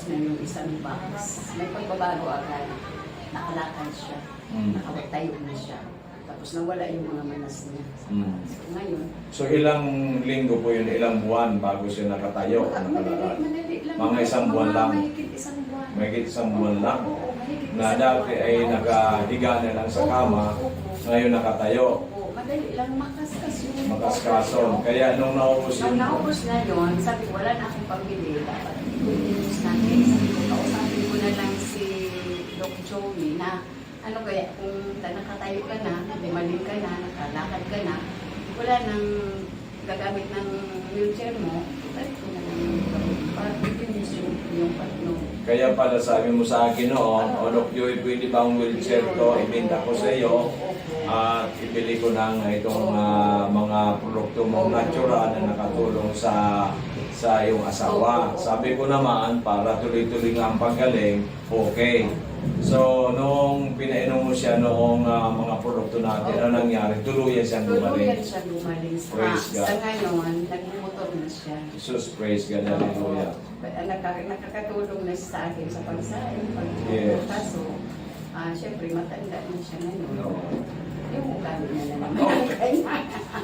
Tapos na yung isang box. May pagbabago agad. Nakalakad siya. Nakatayo na siya. Tapos nawala yung mga manas niya. So ngayon. So ilang linggo po yun, ilang buwan bago siya nakatayo? Madali lang. Mga isang buwan lang. Mahigit isang buwan. Mahigit isang buwan lang. Oo, mahigit Na isang dati buwan. ay nakahiga na lang sa kama, ngayon nakatayo. Oo, madali lang makaskas yung Makaskason. Kaya nung naubos Nung yun, naubos na yun, sabi ko, wala na akong pambili. Dapat i-use natin. Sabi ko, kausapin ko na lang si Doc Joey na ano kaya kung nakatayo ka na, bumaling ka na, nakalakad ka na, wala nang gagamit ng wheelchair mo, tayo ko na lang yung gamit. Para i-use yung patno. kaya pala sabi mo sa akin noon, o Doc Joey, pwede ba ang wheelchair to, ibenta ko sa iyo, at ibili ko ng itong mga produkto mong natural na nakatulong sa iyong asawa. Sabi ko naman, para tuloy-tuloy nga ang paggaling, okay. So, noong pinainom mo siya noong mga produkto natin, ano nangyari? Tuluyan siyang Tuluyan gumaling. siya gumaling. Praise God. Sa ngayon, nagmumotor na siya. Jesus, praise God, hallelujah. Nakakatulong na siya sa akin sa pagsain, Yes. kaso, syempre matanda na siya ngayon. No. Yung ugali na naman. Ay,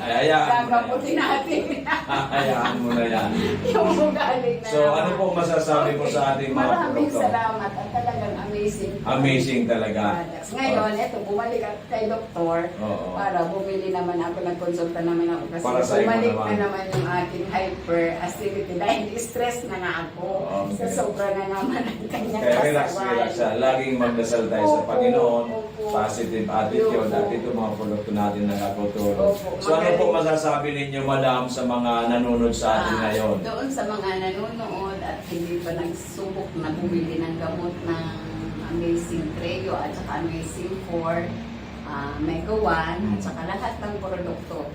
hayaan mo na Gagaputin yan. natin. Hayaan mo na yan. Yung ugali na So, ano po masasabi mo sa ating mga Maraming produkto? salamat at talagang amazing. Amazing talaga. Products. Ngayon, eto, bumalik ako kay doktor Oo. para bumili naman ako, nagkonsulta naman ako kasi Para sa iyo bumalik naman. na naman yung aking hyperacidity dahil stress na nga ako. Okay. Sa sobra na naman ang kanyang Kaya relax, kasawan. relax siya. Laging magdasal tayo sa Opo, Panginoon. opo. Positive attitude. Opo. At ito mga produkto natin na nakatulong. Opo. So ano po masasabi ninyo, madam, sa mga nanonood sa atin ngayon? Doon sa mga nanonood at hindi pa nagsubok na bumili ng gamot ng Amazing Treo at saka Amazing 4, Mega 1 at saka lahat ng produkto,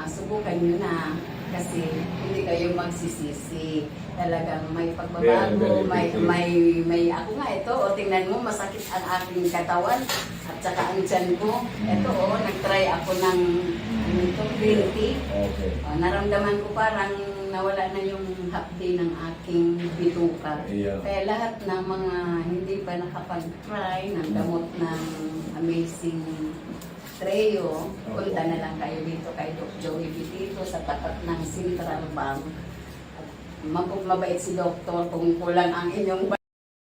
subukan nyo na kasi hindi kayo magsisisi. Talagang may pagbabago, Very, very may ako nga ito, o tingnan mo, masakit ang aking katawan at saka ang tiyan ko. Ito nag-try ako ng green tea. Okay. Naramdaman ko parang nawala na yung hapdi ng aking bituka. Yeah. Kaya lahat ng mga hindi pa nakapag-try ng gamot ng Amazing Treo, punta na lang kayo dito kay Doc Joey dito sa tapat ng Central Bank. At mabait si Doktor kung kulang ang inyong budget.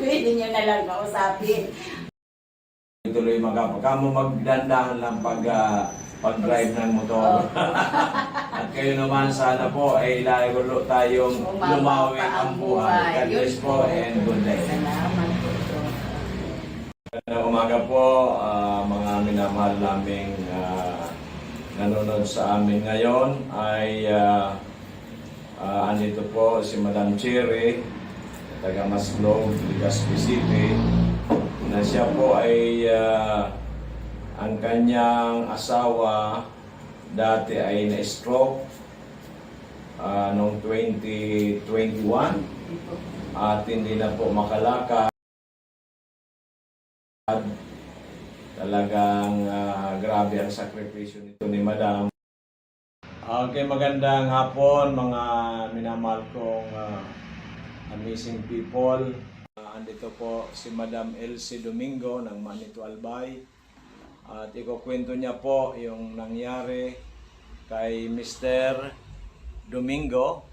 Pwede nyo na lang kausapin. Tuloy magkamo magdandahan lang pag-drive ng motor. At kayo naman sana po ay lalo tayong lumawi ang buhay. God bless po and good day. Salamat po. Magandang umaga po, mga minamahal naming nanonood sa amin ngayon ay andito po si Madam Cherry, taga Maslog, Legazpi City, na siya po ay ang kanyang asawa dati ay na-stroke noong 2021 at hindi na po makalakad. Talagang grabe ang sakripisyo nito ni Madam. Okay, magandang hapon mga minamahal kong amazing people. Andito po si Madam Elsie Domingo ng Manito Albay. At ikukwento niya po yung nangyari kay Mr. Domingo.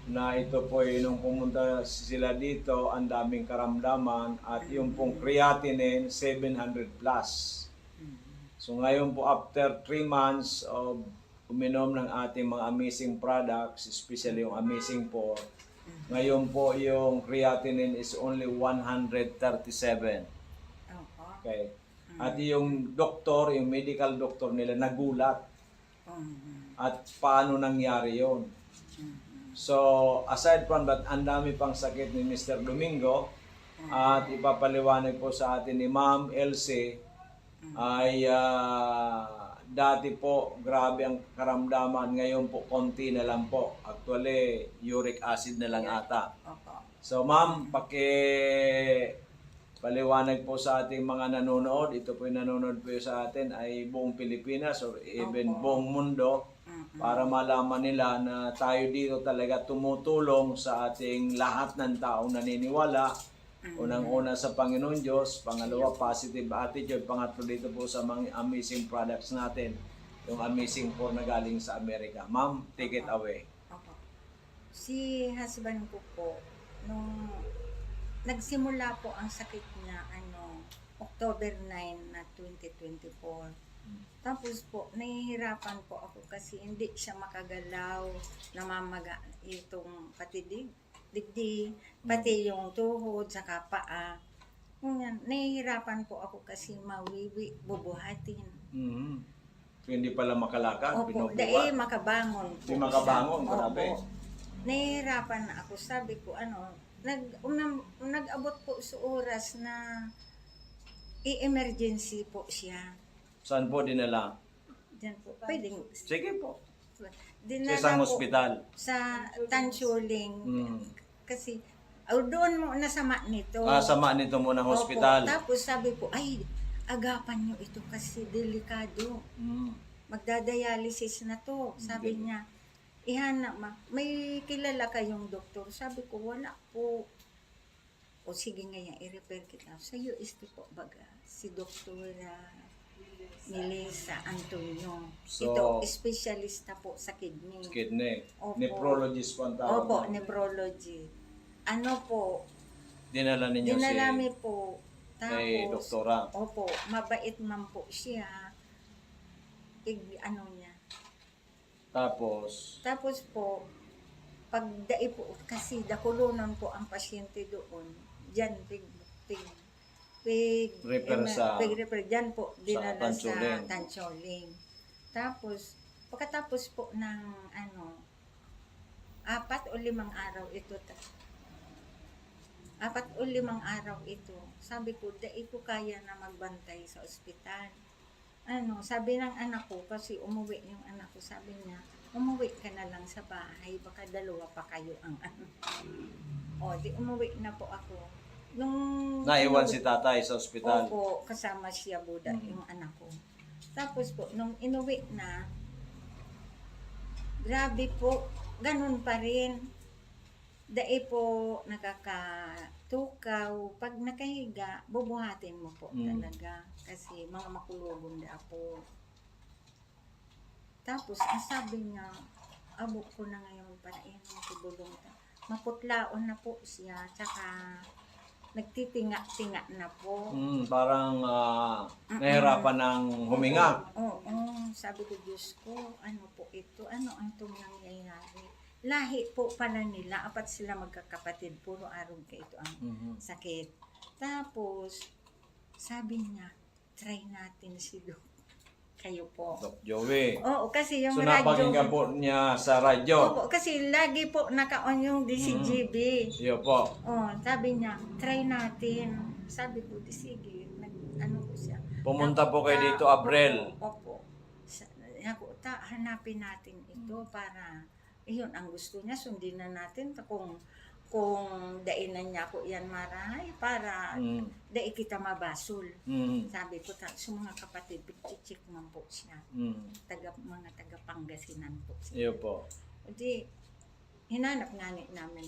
Na ito po nung pumunta sila dito, ang daming karamdaman at yung pong creatinine 700 plus. So ngayon po after 3 months of uminom ng ating mga amazing products, especially yung Amazing 4, ngayon po yung creatinine is only 137. Okay. At yung doktor, yung medical doctor nila nagulat. At paano nangyari yon? So, aside from that, ang dami pang sakit ni Mr. Domingo at ipapaliwanag po sa atin ni Ma'am Elsie ay dati po, grabe ang karamdaman. Ngayon po, konti na lang po. Actually, uric acid na lang ata. Opo. So, ma'am, paliwanag po sa ating mga nanonood. Ito po yung nanonood po sa atin ay buong Pilipinas or even Opo. buong mundo para malaman nila na tayo dito talaga tumutulong sa ating lahat ng taong naniniwala. Unang-una sa Panginoon Diyos, pangalawa positive attitude, pangatlo dito po sa mga amazing products natin, yung amazing po na galing sa Amerika. Ma'am, take it away. Opo. Si husband ko po, nung nagsimula po ang sakit niya, October 9 na 2024. Tapos po, nahihirapan po ako kasi hindi siya makagalaw, namamaga itong digdig, pati yung tuhod, saka paa. Ganyan, nahihirapan po ako kasi mawiwi, bubuhatin. Mm-hmm. Hindi pala makalakad, Opo, binubuhat. dahil makabangon po. Hindi makabangon, siya. grabe. Opo. Nahihirapan na ako. Sabi ko, nag-abot po sa oras na i-emergency po siya. Saan po dinala? Diyan po. Pwedeng. Sige po. Dinala Sa isang po ospital. sa Tansuling. Mm. Kasi, doon mo nasama nito. Sama nito muna ng Opo. hospital. Tapos sabi po, ay, agapan nyo ito kasi delikado. Mm. Magdadialysis na to. Sabi niya, ihanap may kilala kayong doktor? Sabi ko, wala po. O sige ngayon, i-refer kita. Sa US po baga, si Dr. Melissa Antonio. So, Ito, specialista po sa kidney. Kidney. Opo. Nephrologist po ang tawag. Opo, nephrology. Dinala ninyo Dinalami po. kay Tapos, doktora. opo, mabait man po siya. Niya. Tapos, Tapos po, pagdai po, kasi dakulunan po ang pasyente doon, dyan, Refer dyan po, dinala sa Tansuling. Tansuling. Tapos, pagkatapos po ng, 4 o 5 araw ito, 4 o 5 araw ito, sabi ko, dai ko kaya na magbantay sa ospital. Sabi ng anak ko, kasi umuwi yung anak ko, sabi niya, umuwi ka na lang sa bahay, baka dalawa pa kayo ang di umuwi na po ako. naiwan si tatay sa ospital. Opo, kasama siya Buda, yung anak ko. Tapos po, nung inuwi na, grabe po, ganun pa rin. Dai po nakakatukaw. Pag nakahiga, bubuhatin mo po talaga. Kasi mga makulubong na po. Tapos, ang sabi niya, abok ko na ngayon para makibulong ta. Maputlaon na po siya. Tsaka, nagtitinga-tinga na po. Parang nahirapan ng huminga. Oo. Sabi ko, Diyos ko, ano po ito? Ano ang itong nangyayari? Lahi po pala nila, 4 sila magkakapatid, puro arog ka ito ang sakit. Tapos, sabi niya, try natin si Doc. Kayo po. Doc Joey. Oo, kasi yung So, radyo. napakinggan po niya sa radyo. Oo, kasi lagi po naka-on yung DCGB. Iyo po. Sabi niya, try natin. Sabi ko, sige, ano ko siya. Pumunta po kayo dito, Abril. Opo. Hanapin natin ito para iyon ang gusto niya, sundin na natin kung dainan niya ko yan marahay para dai kita mabasol. Sabi ko sa mga kapatid, pag-check man po siya. Mga taga Pangasinan po siya. Iyo po. Di, hinanap nga namin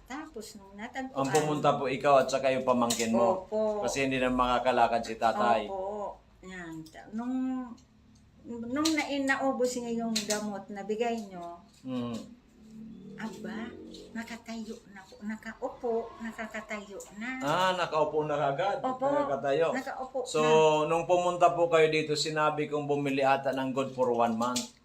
Tapos nung natagpuan. Ang pumunta po ikaw at saka yung pamangkin mo. Opo. Kasi hindi na makakalakad si tatay. Opo. Yan. Nung naubos niya yung gamot na bigay nyo, aba, nakatayo na po. Nakakatayo na. Nakaupo na kagad. Opo. Nakatayo. Nakaupo So, na. nung pumunta po kayo dito, sinabi kong bumili ata ng good for 1 month.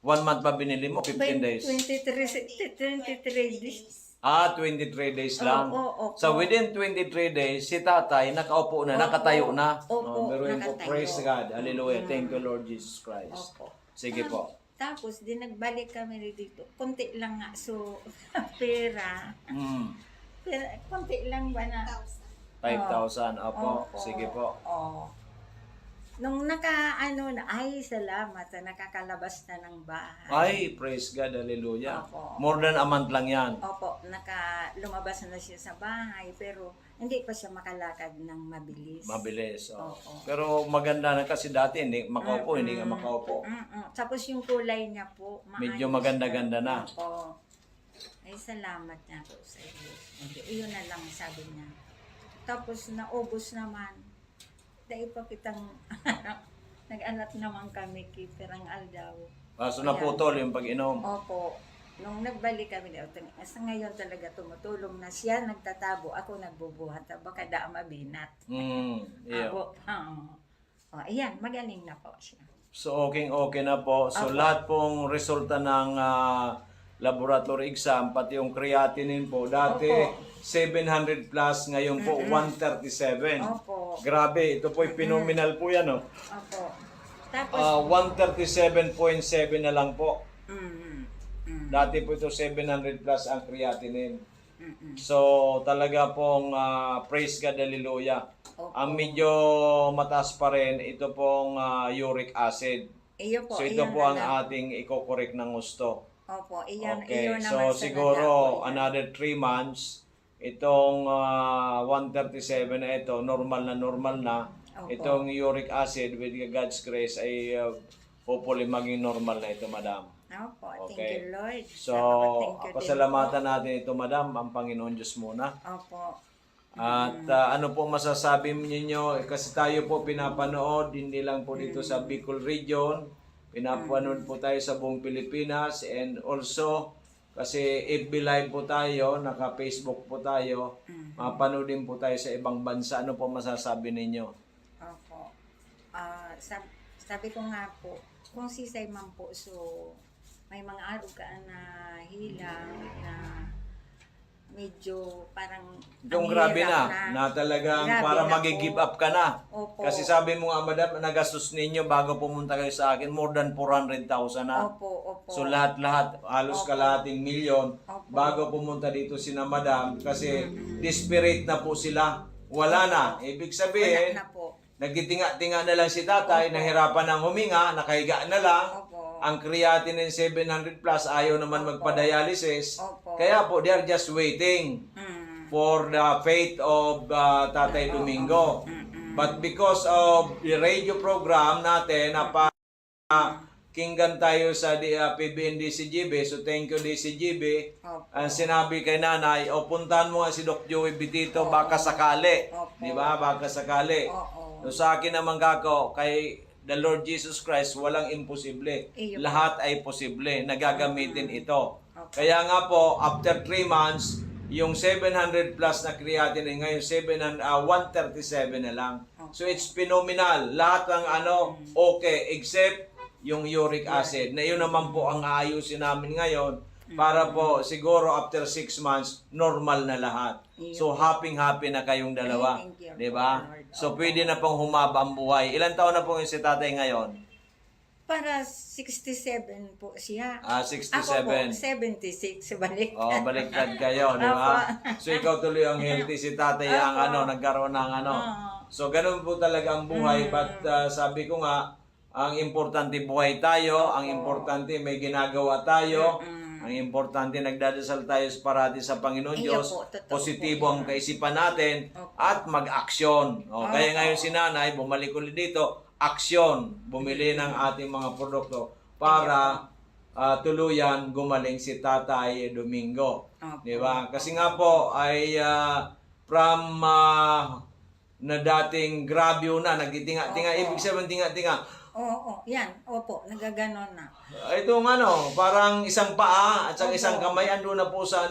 1 month pa binili mo? 15 days? 23 days. 23 days lang. Oo. So, within 23 days, si tatay nakaupo na, nakatayo na. Opo, Meron po, nakatayo. praise God. Hallelujah. Thank you, Lord Jesus Christ. Opo. Sige po. Tapos, di nagbalik kami dito. Kunti lang nga. So, pera. Kunti lang ba na? 5,000. Opo. Opo. Sige po. Oo. nung ano na, ay salamat sa nakakalabas na ng bahay. Ay, praise God, hallelujah. Opo. More than a month lang yan. Opo, lumabas na siya sa bahay pero hindi pa siya makalakad ng mabilis. Mabilis. Oh. Opo. Pero maganda na kasi dati, hindi makaupo, hindi nga makaupo. Tapos yung kulay niya po, Medyo maayos maganda-ganda na. Opo. Ay, salamat niya po sa iyo. Iyon na lang sabi niya. Tapos naubos naman. Dahil pa kitang nag-anak naman kami kay Perang Aldaw. So naputol yung pag-inom. Opo. Nung nagbalik kami dito, sa ngayon talaga tumutulong na siya nagtatabo, ako nagbubuhat. Baka da mabinat. Yeah. Ako, ayan, magaling na po siya. So okay na po. So Opo. lahat pong resulta ng laboratory exam, pati yung creatinine po, dati Opo. 700 plus, ngayon po 137. Opo. Grabe, ito po phenomenal po yan. Oh. Opo. Tapos, 137.7 na lang po. mm. Dati po ito 700 plus ang creatinine. Mm-mm. So talaga pong praise God, hallelujah. Opo. Ang medyo mataas pa rin, ito pong uric acid. Iyo po, So ito iyon po na ang lang. ating i-correct ng gusto. Opo, iyon Okay, naman so sa siguro nagawa ko yan. another 3 months, itong 137 na ito, normal na. Opo. Itong uric acid with God's grace ay hopefully maging normal na ito, madam. Opo, Okay. thank you Lord. So, Thank you din pasalamatan natin ito, madam, ang Panginoon Diyos muna. po. Opo. At ano po masasabi ninyo, kasi tayo po pinapanood, hindi lang po dito sa Bicol region, pinapanood po tayo sa buong Pilipinas, and also, kasi FB Live po tayo, naka-Facebook po tayo, mapanood din po tayo sa ibang bansa. Ano po masasabi ninyo? Opo. Sabi ko nga po, kung sisay man po, so may mga araw ka na hilang na medyo parang Yung ang grabe hirap na talagang Grabe para na mag-give po. up ka na. Opo. Kasi sabi mo nga, madam, nagastos ninyo bago pumunta kayo sa akin, more than 400,000 na. Opo. So lahat, halos Opo. kalahating milyon Opo. bago pumunta dito sina madam kasi desperate na po sila. Wala na. Ibig sabihin, Wala na po. nagtitinga-tinga na lang si tatay, nahirapan ng huminga, nakahiga na lang. Opo. Ang creatinine 700 plus, ayaw naman Opo. magpa-dialysis. Opo. Kaya po, they are just waiting for the fate of Tatay Domingo. But because of the radio program natin na kinggan tayo sa PBN DCGB, so thank you DCGB. Opo. Ang sinabi kay nanay, o puntahan mo nga si Doc Joey Bitito, baka sakali. Opo. Di ba? Baka sakali. Oo. So sa akin naman kako, kay the Lord Jesus Christ, walang imposible. Iyo. Lahat ay posible. Nagagamitin ito. Okay. Kaya nga po, after 3 months, yung 700 plus na creatinine, ngayon 137 na lang. So it's phenomenal. Lahat ng okay, except yung uric acid. Na yun naman po ang aayusin namin ngayon para po siguro after 6 months, normal na lahat. So happy na kayong dalawa. Thank you, Di ba? Lord. So pwede na pong humaba ang buhay. Ilan taon na po yung si tatay ngayon? Para 67 po siya. 67. Ako po, 76. Balik. Oh, baliktad kayo, di ba? So ikaw tuloy ang healthy, si tatay ang nagkaroon ng So ganun po talaga ang buhay, but sabi ko nga, ang importante buhay tayo, ang importante may ginagawa tayo, ang importante nagdadasal tayo parati sa Panginoon Iyo Diyos, po, totoo positibo po ang kaisipan natin, at mag-aksyon. Kaya ngayon si nanay, bumalik ulit dito, aksyon, bumili ng ating mga produkto para tuluyan gumaling si Tatay Domingo. Opo. Di ba? Kasi nga po ay from na dating grabyo na, nagtitinga-tinga, Opo. ibig sabihin tinga-tinga. Oo, yan. Opo, nagaganon na. Itong parang isang paa at saka Opo. isang kamay, ando na po sa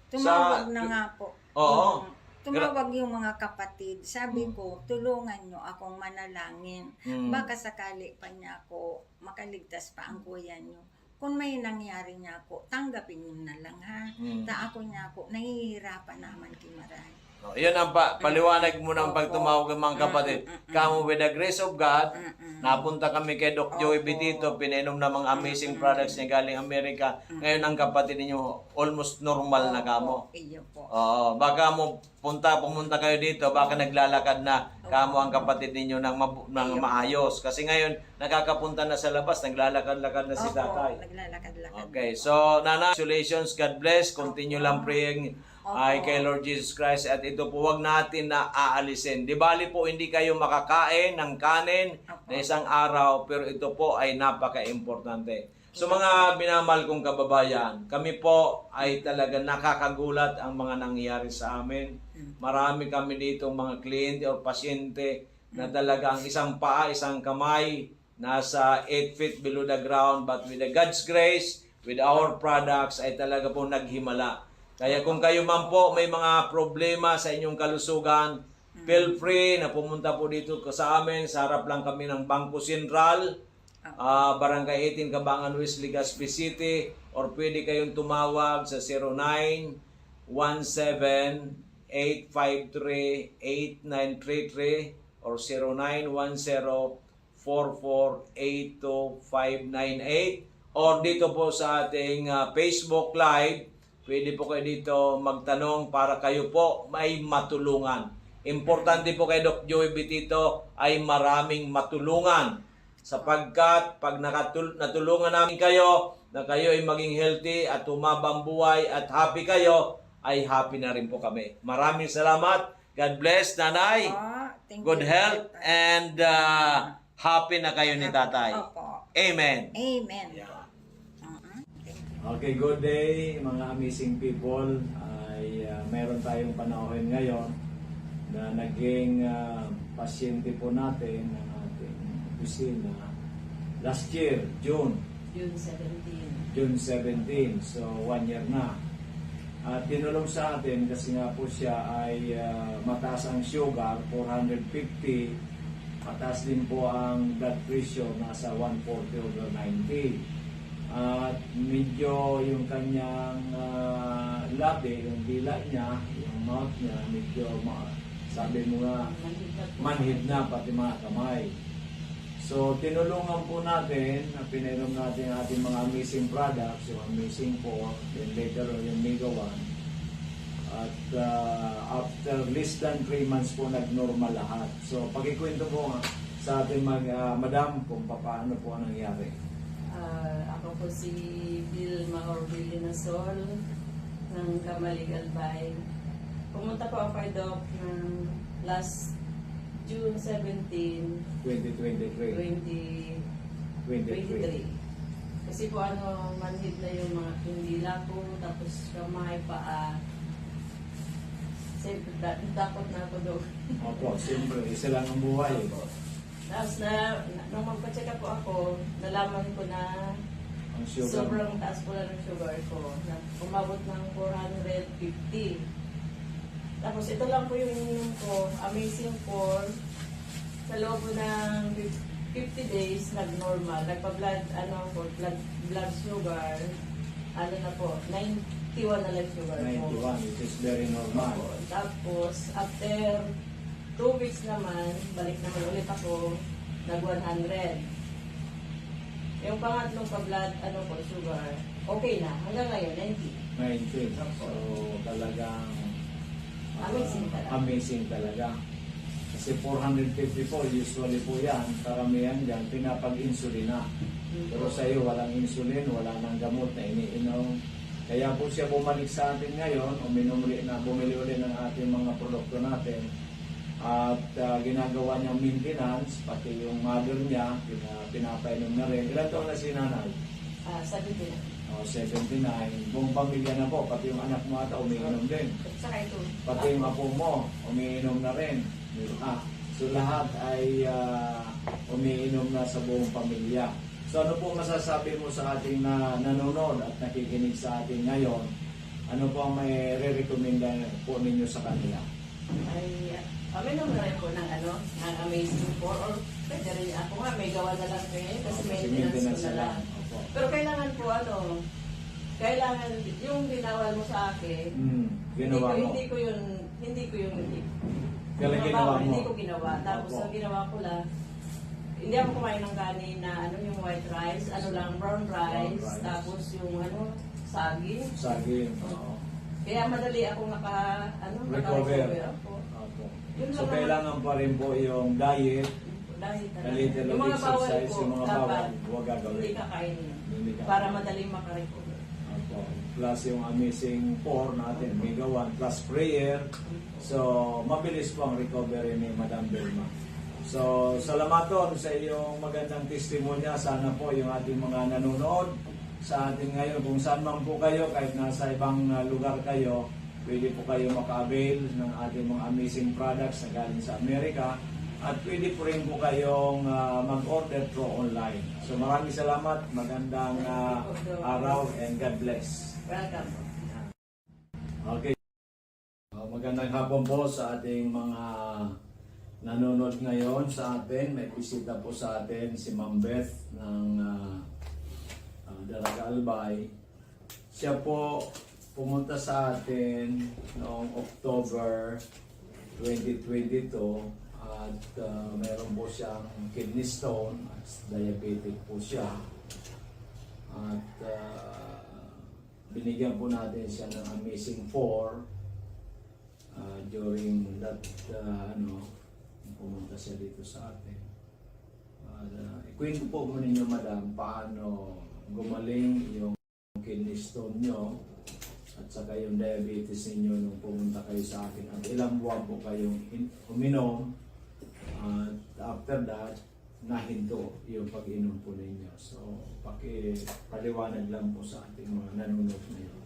Tumawag na nga po. Oo. Tumawag yung mga kapatid. Sabi ko, tulungan nyo akong manalangin. Baka sakali pa niya ako makaligtas pa ang kuya nyo. Kung may nangyari niya ako, tanggapin nyo na lang ha. Ta ako niya ako, nahihirapan naman kimaray. No, yun ang paliwanag mo ng pagtumawag ng mga kapatid. Kamo with the grace of God, napunta kami kay Doc Joey Betito, pinainom na mga amazing products niya galing Amerika. Ngayon ang kapatid ninyo almost normal na kamo. Iyo po. Oo, baka pumunta kayo dito, baka naglalakad na kamo ang kapatid ninyo ng maayos. Kasi ngayon, nakakapunta na sa labas, naglalakad-lakad na si tatay. Naglalakad-lakad. Okay, so Nana, congratulations, God bless. Continue lang praying ay kay Lord Jesus Christ. At ito po, wag natin na aalisin. Di bali po, hindi kayo makakain ng kanin na isang araw, pero ito po ay napaka-importante. So mga minamahal kong kababayan, kami po ay talaga nakakagulat ang mga nangyayari sa amin. Marami kami dito mga kliyente o pasyente na talagang isang paa, isang kamay, nasa 8 feet below the ground, but with the God's grace, with our products, ay talaga po naghimala. Kaya kung kayo man po may mga problema sa inyong kalusugan, feel free na pumunta po dito sa amin. Sa harap lang kami ng Bangko Sentral, Barangay 18, Cabangan West, Legazpi City, or pwede kayong tumawag sa 0917-853-8933 or 0910-4482-598 or dito po sa ating Facebook Live. Pwede po kayo dito magtanong para kayo po may matulungan. Importante po kay Doc Joey Betito ay maraming matulungan. Sapagkat pag natulungan namin kayo, na kayo ay maging healthy at tumabang buhay at happy kayo, ay happy na rin po kami. Maraming salamat. God bless, Nanay. Good health and happy na kayo ni Tatay. Amen. Amen. Yeah. Okay, good day mga amazing people. Ay meron tayong panahon ngayon na naging pasyente po natin ng ating opisina last year, June 17. So 1 year na. At tinulong sa atin kasi nga po siya ay mataas ang sugar, 450. Mataas din po ang blood pressure, nasa 140/90. At medyo yung kanyang labi, yung dila niya, yung mouth niya, medyo sabi mo nga, manhid na pati mga kamay. So, tinulungan po natin, pinainom natin ang ating mga amazing products, yung Amazing 4, then later on yung Mega 1. At after less than 3 months po, nag-normal lahat. So, pakikwento po sa ating madam kung paano po ang nangyari. Ako po si Vilma Orville Nasol ng Camaligal Bay. Pumunta po ako kay Doc ng last June 17, 2023. Kasi po manhid na yung mga kundila ko, tapos kamay, paa. Siyempre, takot na ako doon. Opo, siyempre, isa lang ang buhay. Opo. Tapos nung magpa-check up po ako, nalaman ko na Ang sugar. sobrang taas po na ng sugar ko. Umabot ng 450. Tapos ito lang po yung ininom ko, Amazing 4. Sa loob po ng 50 days, nag-normal. Nagpa-blood, blood sugar, na po, 91 na lang sugar ko. 91, which is very normal. Tapos, after 2 weeks naman, balik naman ulit ako, nag-100. Yung pangatlong pa-blood, sugar, okay na. Hanggang ngayon, 90. 19. So, talagang Amazing talaga. amazing talaga. Kasi 454, usually po yan, karamihan dyan, pinapag-insulin na. Pero sa iyo, walang insulin, wala nang gamot na iniinom. Kaya po siya bumalik sa atin ngayon, bumili ulit ng ating mga produkto natin. At ginagawa niyang maintenance, pati yung mother niya, pinapainom na rin. Ilan taon na si nanay? 79. 79. Buong pamilya na po, pati yung anak mo ata umiinom din. Saka ito. Pati yung apo mo, umiinom na rin. So lahat ay umiinom na sa buong pamilya. So ano po masasabi mo sa ating nanonood at nakikinig sa atin ngayon? Ano po ang may re-recommenda po ninyo sa kanila? Ay, kami naman na rin po ng ng Amazing 4 or pwede rin ako nga, may gawa na lang kayo kasi maintenance ko na lang. Opo. Pero kailangan po kailangan yung binawal mo sa akin, Ginawa mo. hindi ko yun. Kailan ginawa mo? Hindi ko ginawa. Tapos Opo. ang ginawa ko lang, hindi ako kumain ng kanin na yung white rice, brown rice, rice. tapos yung saging. Saging. Oo. Kaya madali akong Recover. ako. Opo. Yun So, lang kailangan pa rin po yung diet, Dahil a little yung mga bawal exercise, ko, yung mga dapat bawal, huwag hindi gagawin. kakainin. Hindi ka. Para madaling makarecover. Opo. Plus yung amazing 4 natin, Mega 1, plus prayer. So, mabilis po ang recovery ni Madam Belma. So, salamaton sa iyong magandang testimonya. Sana po yung ating mga nanonood sa atin ngayon, kung saan man po kayo, kahit nasa ibang lugar kayo, pwede po kayo maka-avail ng ating mga amazing products na galing sa Amerika. At pwede po rin po kayong mag-order through online. So maraming salamat, magandang araw, and God bless. Welcome. Okay. Magandang hapon po sa ating mga nanonood ngayon sa atin. May bisita po sa atin si Ma'am Beth ng Dalaga Albay. Siya po pumunta sa atin noong October 2022 at meron po siyang kidney stone at diabetic po siya. At binigyan po natin siya ng Amazing 4 during that pumunta siya dito sa atin. Ikwento po mo ninyo, Madam, paano gumaling yung kidney stone nyo at saka yung diabetes ninyo nung pumunta kayo sa akin at ilang buwan po kayong uminom at after that nahinto yung pag-inom po ninyo. So paliwanag lang po sa ating mga nanonood ngayon.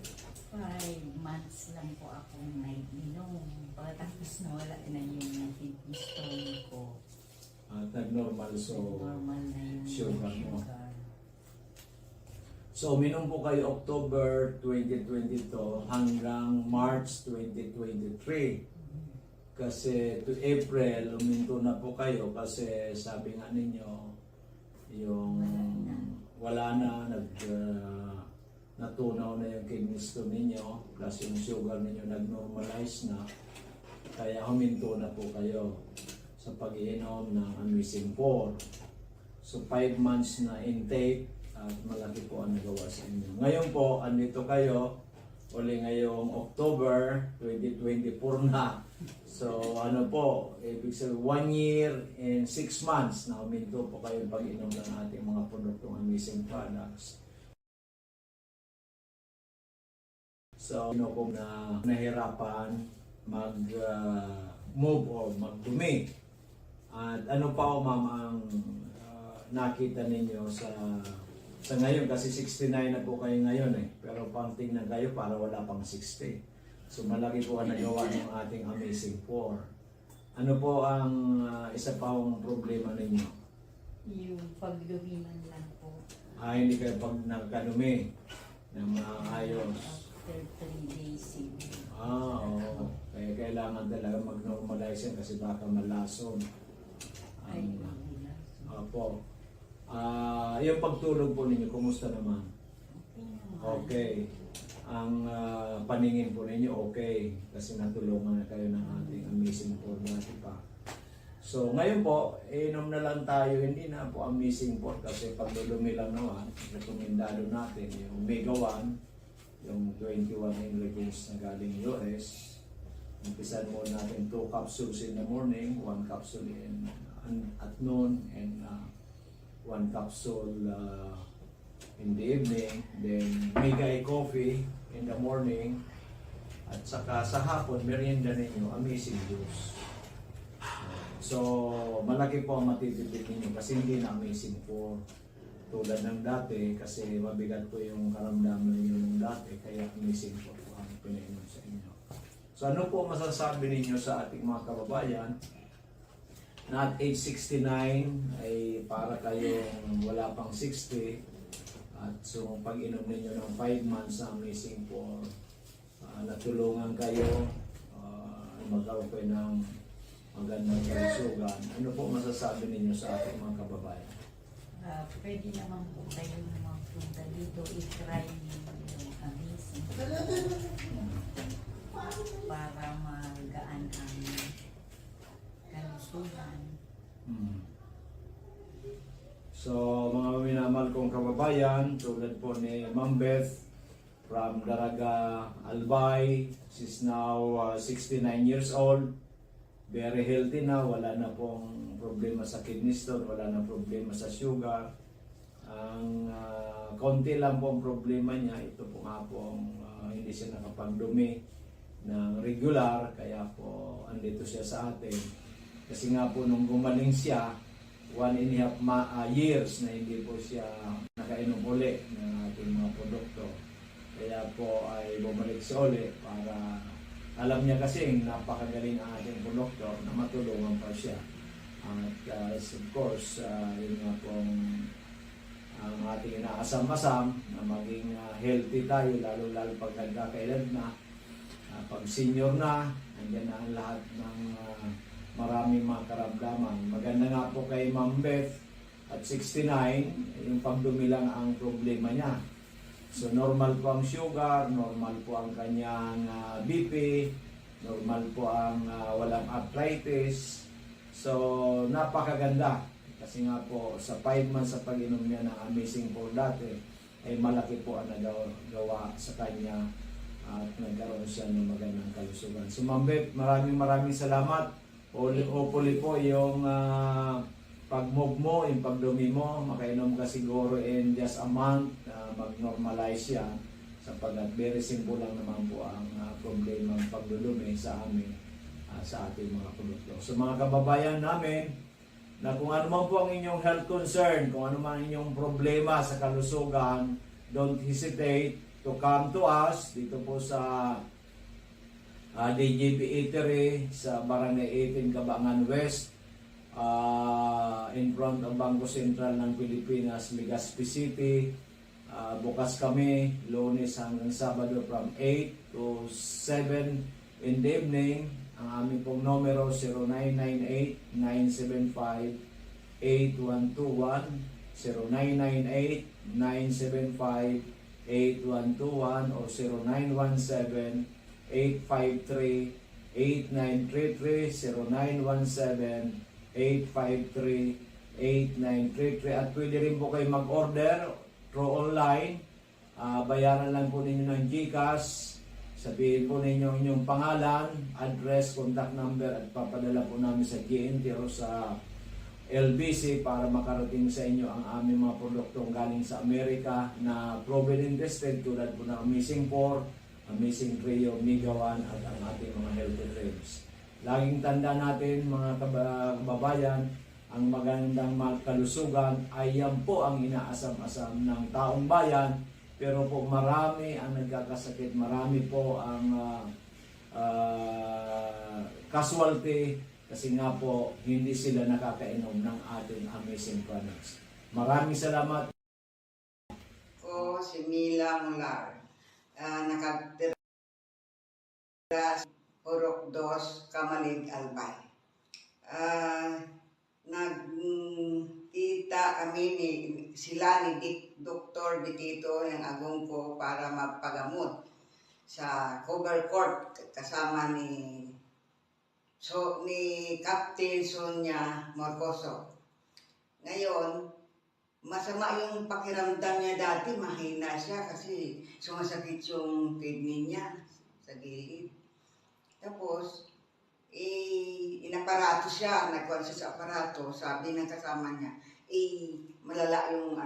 5 months lang po akong naiinom. Pagkatapos nawala na yung kidney stone ko. At nag-normal, so Normal na yung sugar mo. sugar. So, uminom po kayo October 2022 hanggang March 2023. Kasi to April, uminto na po kayo kasi sabi nga ninyo, yung wala na, natunaw na yung kidney stone ninyo, plus yung sugar ninyo nag-normalize na, kaya huminto na po kayo sa pag-iinom ng Amazing 4. So 5 months na intake at malaki po ang nagawa sa inyo. Ngayon po, andito kayo, uli ngayong October 2024 na. So ano po, ibig sabihin 1 year and 6 months na huminto po kayo pag-inom ng ating mga produktong Amazing products. So, kung nahirapan mag-move or magdumi. At ano pa o ma'am ang nakita ninyo sa ngayon, kasi 69 na po kayo ngayon pero pang tingnan kayo para wala pang 60. So malaki po ang nagawa ng ating Amazing 4. Ano po ang isa pa ang problema ninyo? Yung pagdumiman lang po. Hindi kayo pag nagkadumi ng maayos. After 3 days. Oo. Kaya kailangan talaga mag-normalize yan kasi baka malason. Ay, Opo. Yung pagtulog po ninyo, kumusta naman? Okay. Ang paningin po ninyo, okay. Kasi natulungan na kayo ng ating Amazing 4 dati pa. So, ngayon po, inom na lang tayo. Hindi na po Amazing 4 kasi pagdulumi lang naman, rekomendado natin yung Mega 1, yung 21 ingredients na galing US. Umpisan mo natin 2 capsules in the morning, 1 capsule at noon, and 1 capsule in the evening. Then Mega coffee in the morning. At saka sa hapon, merienda ninyo, Amazing Juice. So, malaki po ang matitipid ninyo kasi hindi na Amazing 4 tulad ng dati kasi mabigat po yung karamdaman ninyo ng dati kaya Amazing 4 po ang pinainom sa inyo. So, ano po masasabi ninyo sa ating mga kababayan na at age 69 ay para kayong wala pang 60 at so pag-inom ninyo ng 5 months na Amazing 4 natulungan kayo magkaroon kayo ng magandang kalusugan. Ano po masasabi ninyo sa ating mga kababayan? Pwede naman po kayo magpunta dito, i-try niyo yung Mm. So, mga minamahal kong kababayan, tulad po ni Ma'am Beth from Daraga, Albay. She's now 69 years old. Very healthy na, wala na pong problema sa kidney stone, wala na problema sa sugar. Ang konti lang pong problema niya, ito po nga pong hindi siya nakapagdumi ng regular, kaya po andito siya sa atin. Kasi nga po nung gumaling siya, 1.5 years na hindi po siya nakainom uli ng ating mga produkto. Kaya po ay bumalik siya uli para alam niya kasi napakagaling ang ating produkto na matulungan pa siya. At of course, yun nga pong ang ating inaasam-asam na maging healthy tayo, lalo-lalo pag nagkakaedad na, pag senior na, andyan na ang lahat ng maraming mga karamdaman. Maganda nga po kay Ma'am Beth at 69, yung pagdumi lang ang problema niya. So normal po ang sugar, normal po ang kanyang BP, normal po ang walang arthritis. So napakaganda. Kasi nga po sa 5 months sa pag-inom niya ng Amazing 4 dati, ay malaki po ang nagawa sa kanya at nagkaroon siya ng magandang kalusugan. So Ma'am Beth, maraming salamat. Hopefully po yung pag-move mo, yung pagdumi mo, makainom ka siguro in just a month, mag-normalize yan sapagkat very simple lang naman po ang problema ng pagdudumi sa amin, sa ating mga produkto. So mga kababayan namin, na kung ano man po ang inyong health concern, kung ano man inyong problema sa kalusugan, don't hesitate to come to us dito po sa DJP Eatery sa Barangay 18 Cabangan West, in front of Bangko Sentral ng Pilipinas, Legazpi City. Bukas kami Lunes hanggang Sabado from 8 to 7 in the evening. Ang aming pong numero 0998-975-8121, 0998-975-8121 o 0917-853-8933, 0917-853-8933. At pwede rin po kayo mag-order through online. Bayaran lang po ninyo ng GCash. Sabihin po ninyo inyong pangalan, address, contact number at papadala po namin sa GNT o sa LBC para makarating sa inyo ang aming mga produktong galing sa Amerika na proven and tested tulad po ng Amazing 4, Amazing Trio, Mega 1 at ang ating mga healthy drinks. Laging tanda natin mga kababayan, ang magandang kalusugan ay yan po ang inaasam-asam ng taong bayan. Pero po marami ang nagkakasakit, marami po ang casualty kasi nga po hindi sila nakakainom ng ating amazing products. Maraming salamat. Ko si Mila Mular, nakatira sa Purok 2, Kamalig, Albay. Nagkita kami sila ni Dr. Bitito ng agong ko para magpagamot sa cover court kasama ni Captain Sonia Morcoso. Ngayon, masama yung pakiramdam niya dati, mahina siya kasi sumasakit yung kidney niya sa gilid. Tapos, inaparato siya, nagkuhan siya sa aparato, sabi ng kasama niya, malala yung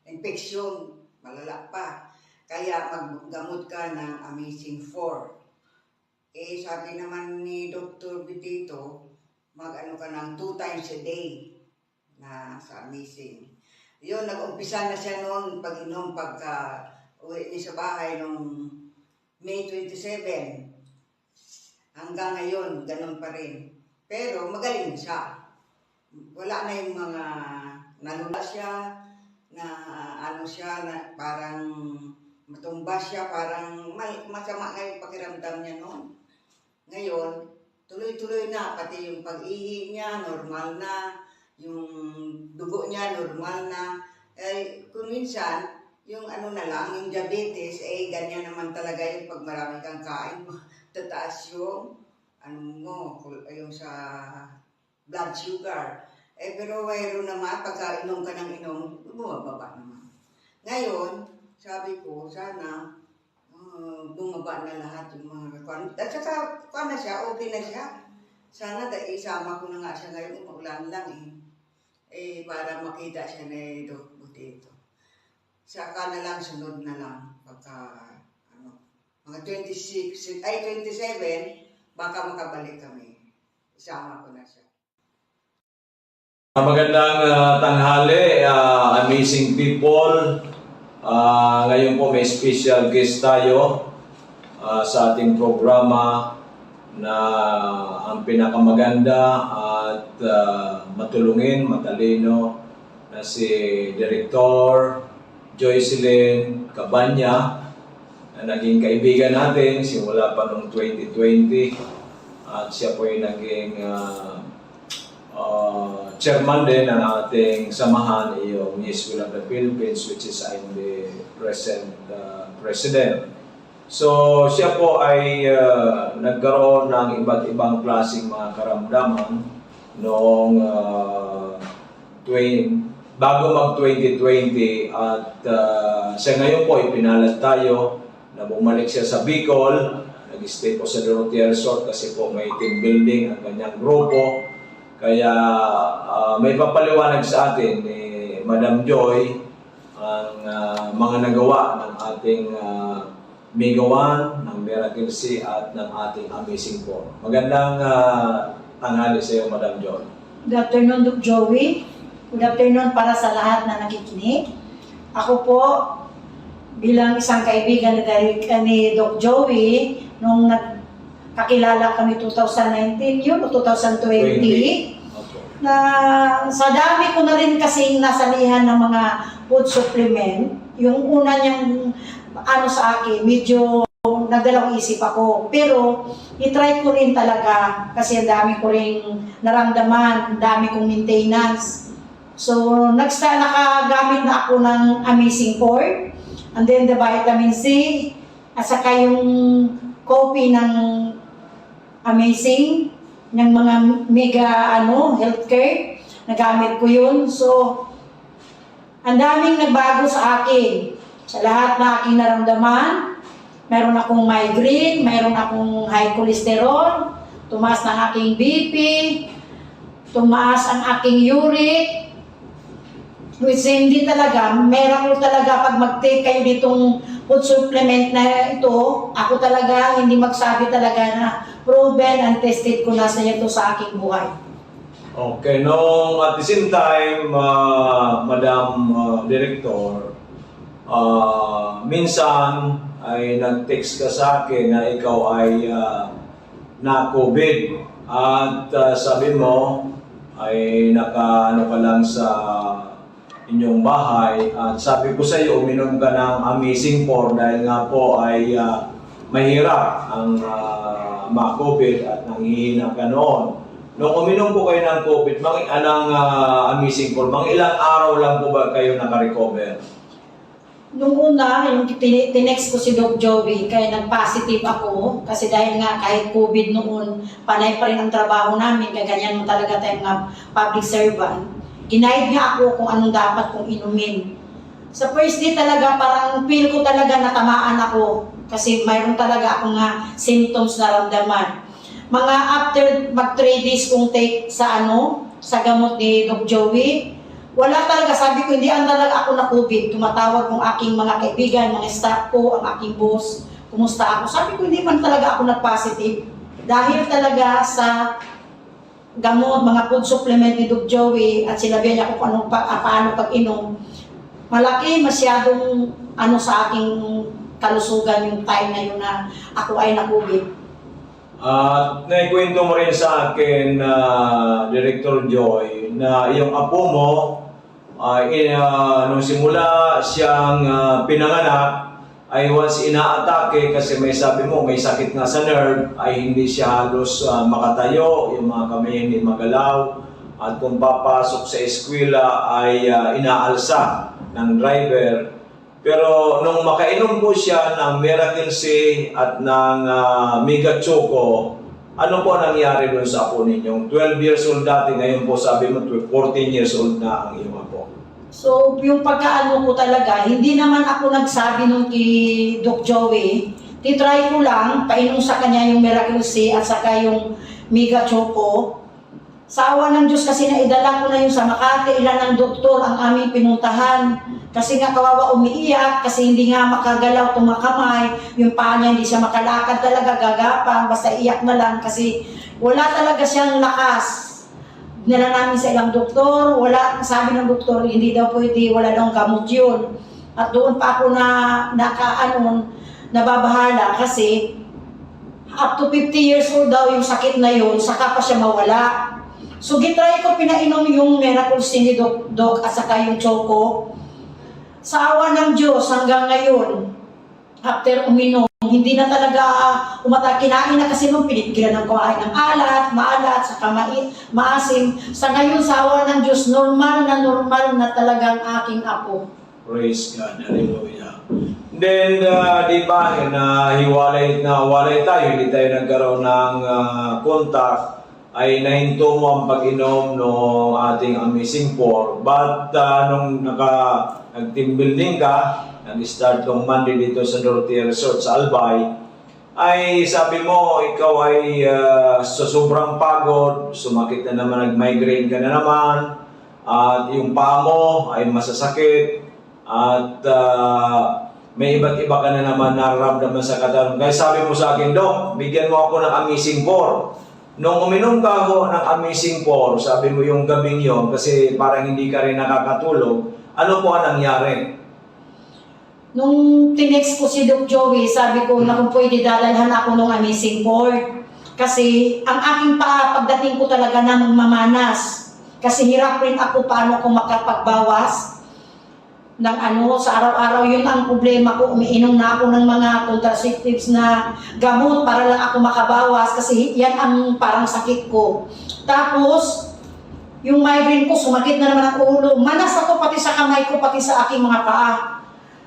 infection, malala pa. Kaya maggamot ka ng Amazing 4. Sabi naman ni Dr. Bitito, ka ng 2 times a day na sa Amazing. Yun, nag-umpisa na siya noon pag-inom pagka uwi niya sa bahay noong May 27. Hanggang ngayon, ganun pa rin. Pero magaling siya. Wala na yung mga nalula siya, na parang matumba siya, parang masama nga yung pakiramdam niya noon. Ngayon, tuloy-tuloy na, pati yung pag-ihi niya, normal na, yung dugo niya, normal na. Kung minsan, yung yung diabetes, ganyan naman talaga yung pag marami kang kain, tataas yung, yung sa blood sugar. Pero mayroon naman, pagka inom ka ng inom, bumababa naman. Ngayon, sabi ko, sana bumaba na lahat yung mga kwan. At saka, na siya, okay na siya. Sana isama ko na nga siya ngayon, umulan lang para makita siya na dito. Saka na lang, sunod na lang. Pagka, mga 27, baka makabalik kami. Isama ko na siya. Magandang tanghali, amazing people. Ngayon po may special guest tayo sa ating programa na ang pinakamaganda at matulungin, matalino na si Director Joycelyn Cabanya na naging kaibigan natin simula pa noong 2020 at siya po ay naging chairman din ng ating samahan, yung Yes We Love the Philippines, which is I'm the present president. So siya po ay nagkaroon ng iba't ibang klaseng mga karamdaman noong bago mag-2020 at siya ngayon po ipinalat tayo na bumalik siya sa Bicol. Nag-stay po sa Dorotea Resort kasi po may team building ang kanyang grupo. Kaya may papaliwanag sa atin ni Madam Joy ang mga nagawa ng ating Mega One, ng Miracle C at ng ating Amazing 4. Magandang tanghali sa iyo, Madam Joy. Good afternoon, Doc Joey. Good afternoon para sa lahat na nakikinig. Ako po, bilang isang kaibigan ni Doc Joey, nung kakilala kami 2019 yun o 2020. Na sa dami ko na rin kasing nasalihan ng mga food supplement, yung una niyang sa akin, medyo nagdalawang isip ako. Pero itry ko rin talaga kasi ang dami ko rin naramdaman, ang dami kong maintenance. So nakagamit na ako ng Amazing 4, and then the vitamin C, at saka yung coffee ng Amazing, ng mga mega healthcare, nagamit ko yun. So, ang daming nagbago sa akin. Sa lahat na aking naramdaman, meron akong migraine, meron akong high cholesterol, tumaas ng aking BP, tumaas ang aking uric, which hindi talaga, meron ko talaga pag mag-take kayo ditong food supplement na ito, ako talaga hindi magsabi talaga na proven and tested ko na sa ito sa aking buhay. Okay, no, at the same time, Madam Director, minsan ay nag-text ka sa akin na ikaw ay na-COVID at sabi mo ay naka-ano ka lang sa inyong bahay at sabi ko sa iyo uminom ka ng Amazing 4 dahil nga po ay mahirap ang ma-COVID at nanghihina ka noon. Nung uminom po kayo ng COVID, Amazing 4, mga ilang araw lang po ba kayo naka-recover? Nung una, yung tinext ko si Doc Joey, kaya nag-positive ako. Kasi dahil nga kahit COVID noon, panay pa rin ang trabaho namin, kaya ganyan mo talaga tayong mga public servant. Ginaid niya ako kung anong dapat kong inumin. Sa first day talaga, parang feel ko talaga natamaan ako. Kasi mayroon talaga akong symptoms na ramdaman. Mga after mag 3 days kong take sa gamot ni Doc Joey, wala talaga, sabi ko, hindi talaga ako na COVID. Tumatawag kong aking mga kaibigan, mga staff ko, ang aking boss, kumusta ako. Sabi ko, hindi man talaga ako nag-positive. Dahil talaga sa gamot, mga food supplement ni Doc Joey, at sinabihan niya kung paano pag-inom, malaki masyadong sa aking kalusugan yung time na yun na ako ay na-COVID. Naikwento mo rin sa akin, Director Joy, na iyong apo mo, nung simula siyang pinanganak, ay once inaatake kasi may sabi mo, may sakit nga sa nerve, ay hindi siya halos makatayo, yung mga kamay hindi magalaw, at kung papasok sa eskwela ay inaalsa ng driver. Pero nung makainom po siya ng Miracle C at ng Mega Choco, Ano po nangyari doon sa apo ninyong 12 years old dati, ngayon po sabi mo 14 years old na ang iyong apo? So, yung pagkaano ko talaga, hindi naman ako nagsabi nung kay Doc Joey. Titry ko lang, painom sa kanya yung Miracle C at saka yung Mega Choco. Sa awa ng Diyos kasi naidala ko na yung sa Makati, ilan ng doktor ang aming pinuntahan. Kasi nga kawawa umiiyak, kasi hindi nga makagalaw tumakamay, yung paa niya hindi siya makalakad talaga, gagapang, basta iyak na lang kasi wala talaga siyang lakas. Nila namin sa ilang doktor, wala, sabi ng doktor, hindi daw pwede, wala daw gamot yun. At doon pa ako nababahala kasi up to 50 years old daw yung sakit na yun, saka pa siya mawala. So, gitry ko pinainom yung Miracle C ni Doc at saka yung Choco. Sa awa ng Diyos hanggang ngayon, after uminom, hindi na talaga kinain na kasi nung pinigilan ng kumain ng maalat, saka maasim. Sa ngayon, sa awa ng Diyos, normal na talagang aking apo. Praise God. Hallelujah. Then, di ba, walay tayo, hindi tayo nagkaroon ng contact, ay nahinto mo ang pag-inom ng ating Amazing 4. But nung nag-team building ka, nag-start tong Monday dito sa Dorotea Resort sa Albay, ay sabi mo, ikaw ay sa sobrang pagod, sumakit na naman, nag-migraine ka na naman, at yung paa mo ay masasakit, at may iba't iba ka na naman nararamdaman sa katawan. Kaya sabi mo sa akin, Dok, bigyan mo ako ng Amazing 4. Nung uminom ka ako ng Amazing 4, sabi mo yung gabing yon, kasi parang hindi ka rin nakakatulog, ano po ang nangyari? Nung tinext ko si Doc Joey, sabi ko na kung pwede dalalhan ako ng Amazing 4. Kasi ang aking paa, pagdating ko talaga na magmamanas. Kasi hirap rin ako paano ko makapagbawas ng sa araw-araw. Yun ang problema ko. Umiinom na ako ng mga contraceptives na gamot para lang ako makabawas kasi yan ang parang sakit ko. Tapos, yung migraine ko, sumakit na naman ang ulo. Manas ako pati sa kamay ko, pati sa aking mga paa.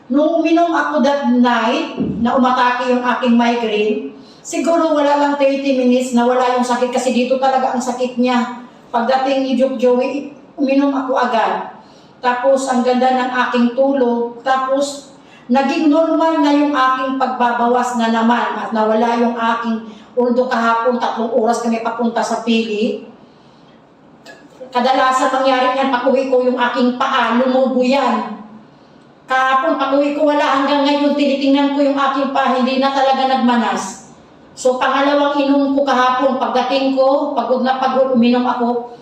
Nung uminom ako that night, na umatake yung aking migraine, siguro wala lang 30 minutes na wala yung sakit kasi dito talaga ang sakit niya. Pagdating ni Doc Joey, uminom ako agad. Tapos, ang ganda ng aking tulog. Tapos, naging normal na yung aking pagbabawas na naman at nawala yung aking, although kahapon 3 oras kami papunta sa Pili. Kadalasan mangyari yan, pag-uwi ko yung aking paa, lumubo yan. Kahapon, pag-uwi ko wala, hanggang ngayon, tinitingnan ko yung aking paa, hindi na talaga nagmanas. So, pangalawang inom ko kahapon, pagdating ko, pagod na pagod, uminom ako,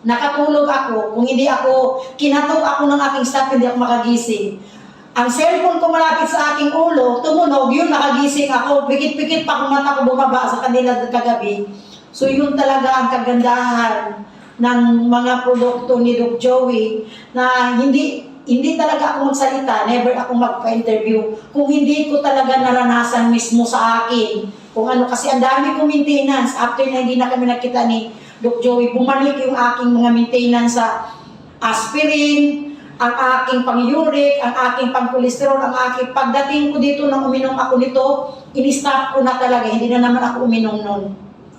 nakatulog ako, kung hindi ako, kinatok ako ng aking staff, hindi ako makagising. Ang cellphone ko malapit sa aking ulo, tumunog, yun nakagising ako, pikit-pikit pa kung mata ko bumaba sa kanila kagabi. So yun talaga ang kagandahan ng mga produkto ni Doc Joey, na hindi talaga ako magsalita, never ako magpa-interview, kung hindi ko talaga naranasan mismo sa akin. Kung ano, kasi ang dami kong maintenance, after na hindi na kami nakita ni Doc Joey, bumalik yung aking mga maintenance sa aspirin, ang aking pang-uric, ang aking pang-cholesterol, ang aking pagdating ko dito nang uminom ako nito, in-stop ko na talaga, hindi na naman ako uminom nun.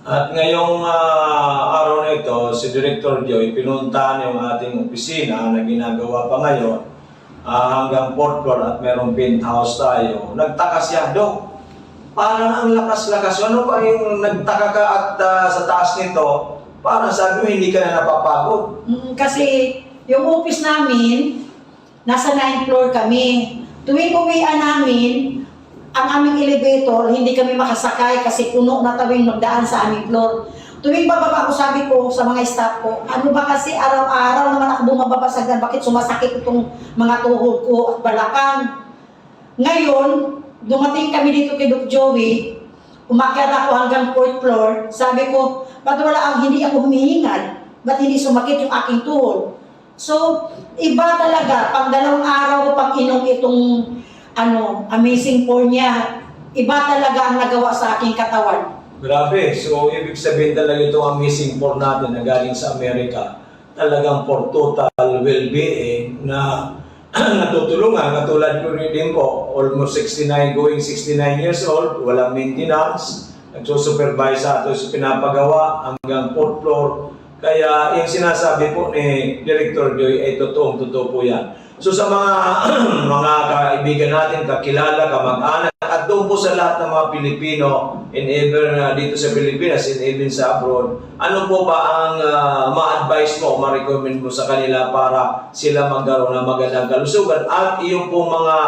At ngayong araw na ito, si Director Joy, pinuntahan yung ating opisina na ginagawa pa ngayon hanggang 4th floor at merong penthouse tayo. Nagtaka siya, Dok, parang ang lakas-lakas. Ano ba yung nagtaka ka at sa taas nito? Parang sabi mo, hindi ka na napapagod. Kasi yung office namin, nasa 9th floor kami. Tuwing uwian namin, ang aming elevator, hindi kami makasakay kasi puno na tawing magdaan sa aming floor. Tuwing bababa ko, sabi ko sa mga staff ko, ano ba kasi araw-araw naman ako bumababa sa hagdan, bakit sumasakit itong mga tuhod ko at balakang? Ngayon, dumating kami dito kay Doc Joey, umakyat ako hanggang 4th floor, sabi ko, ba't hindi ako humihingal? Ba't hindi sumakit yung aking tuhod? So, iba talaga, pang 2 araw ko pang inom itong Amazing 4 niya, iba talaga ang nagawa sa aking katawan. Grabe. So, ibig sabihin talaga itong Amazing 4 natin na galing sa Amerika, talagang for total well-being na natutulungan. Katulad ko rin din ko, almost 69, going 69 years old, walang maintenance, nagsusupervise sa ato sa pinapagawa hanggang 4th floor. Kaya yung sinasabi po ni Director Joy ay totoo po yan. So sa mga mga kaibigan natin, kakilala, kamag-anak, at doon po sa lahat ng mga Pilipino, in even dito sa Pilipinas, in even sa abroad, ano po ba ang ma-advise mo, ma-recommend mo sa kanila para sila magkaroon ng magandang kalusugan? At yung po mga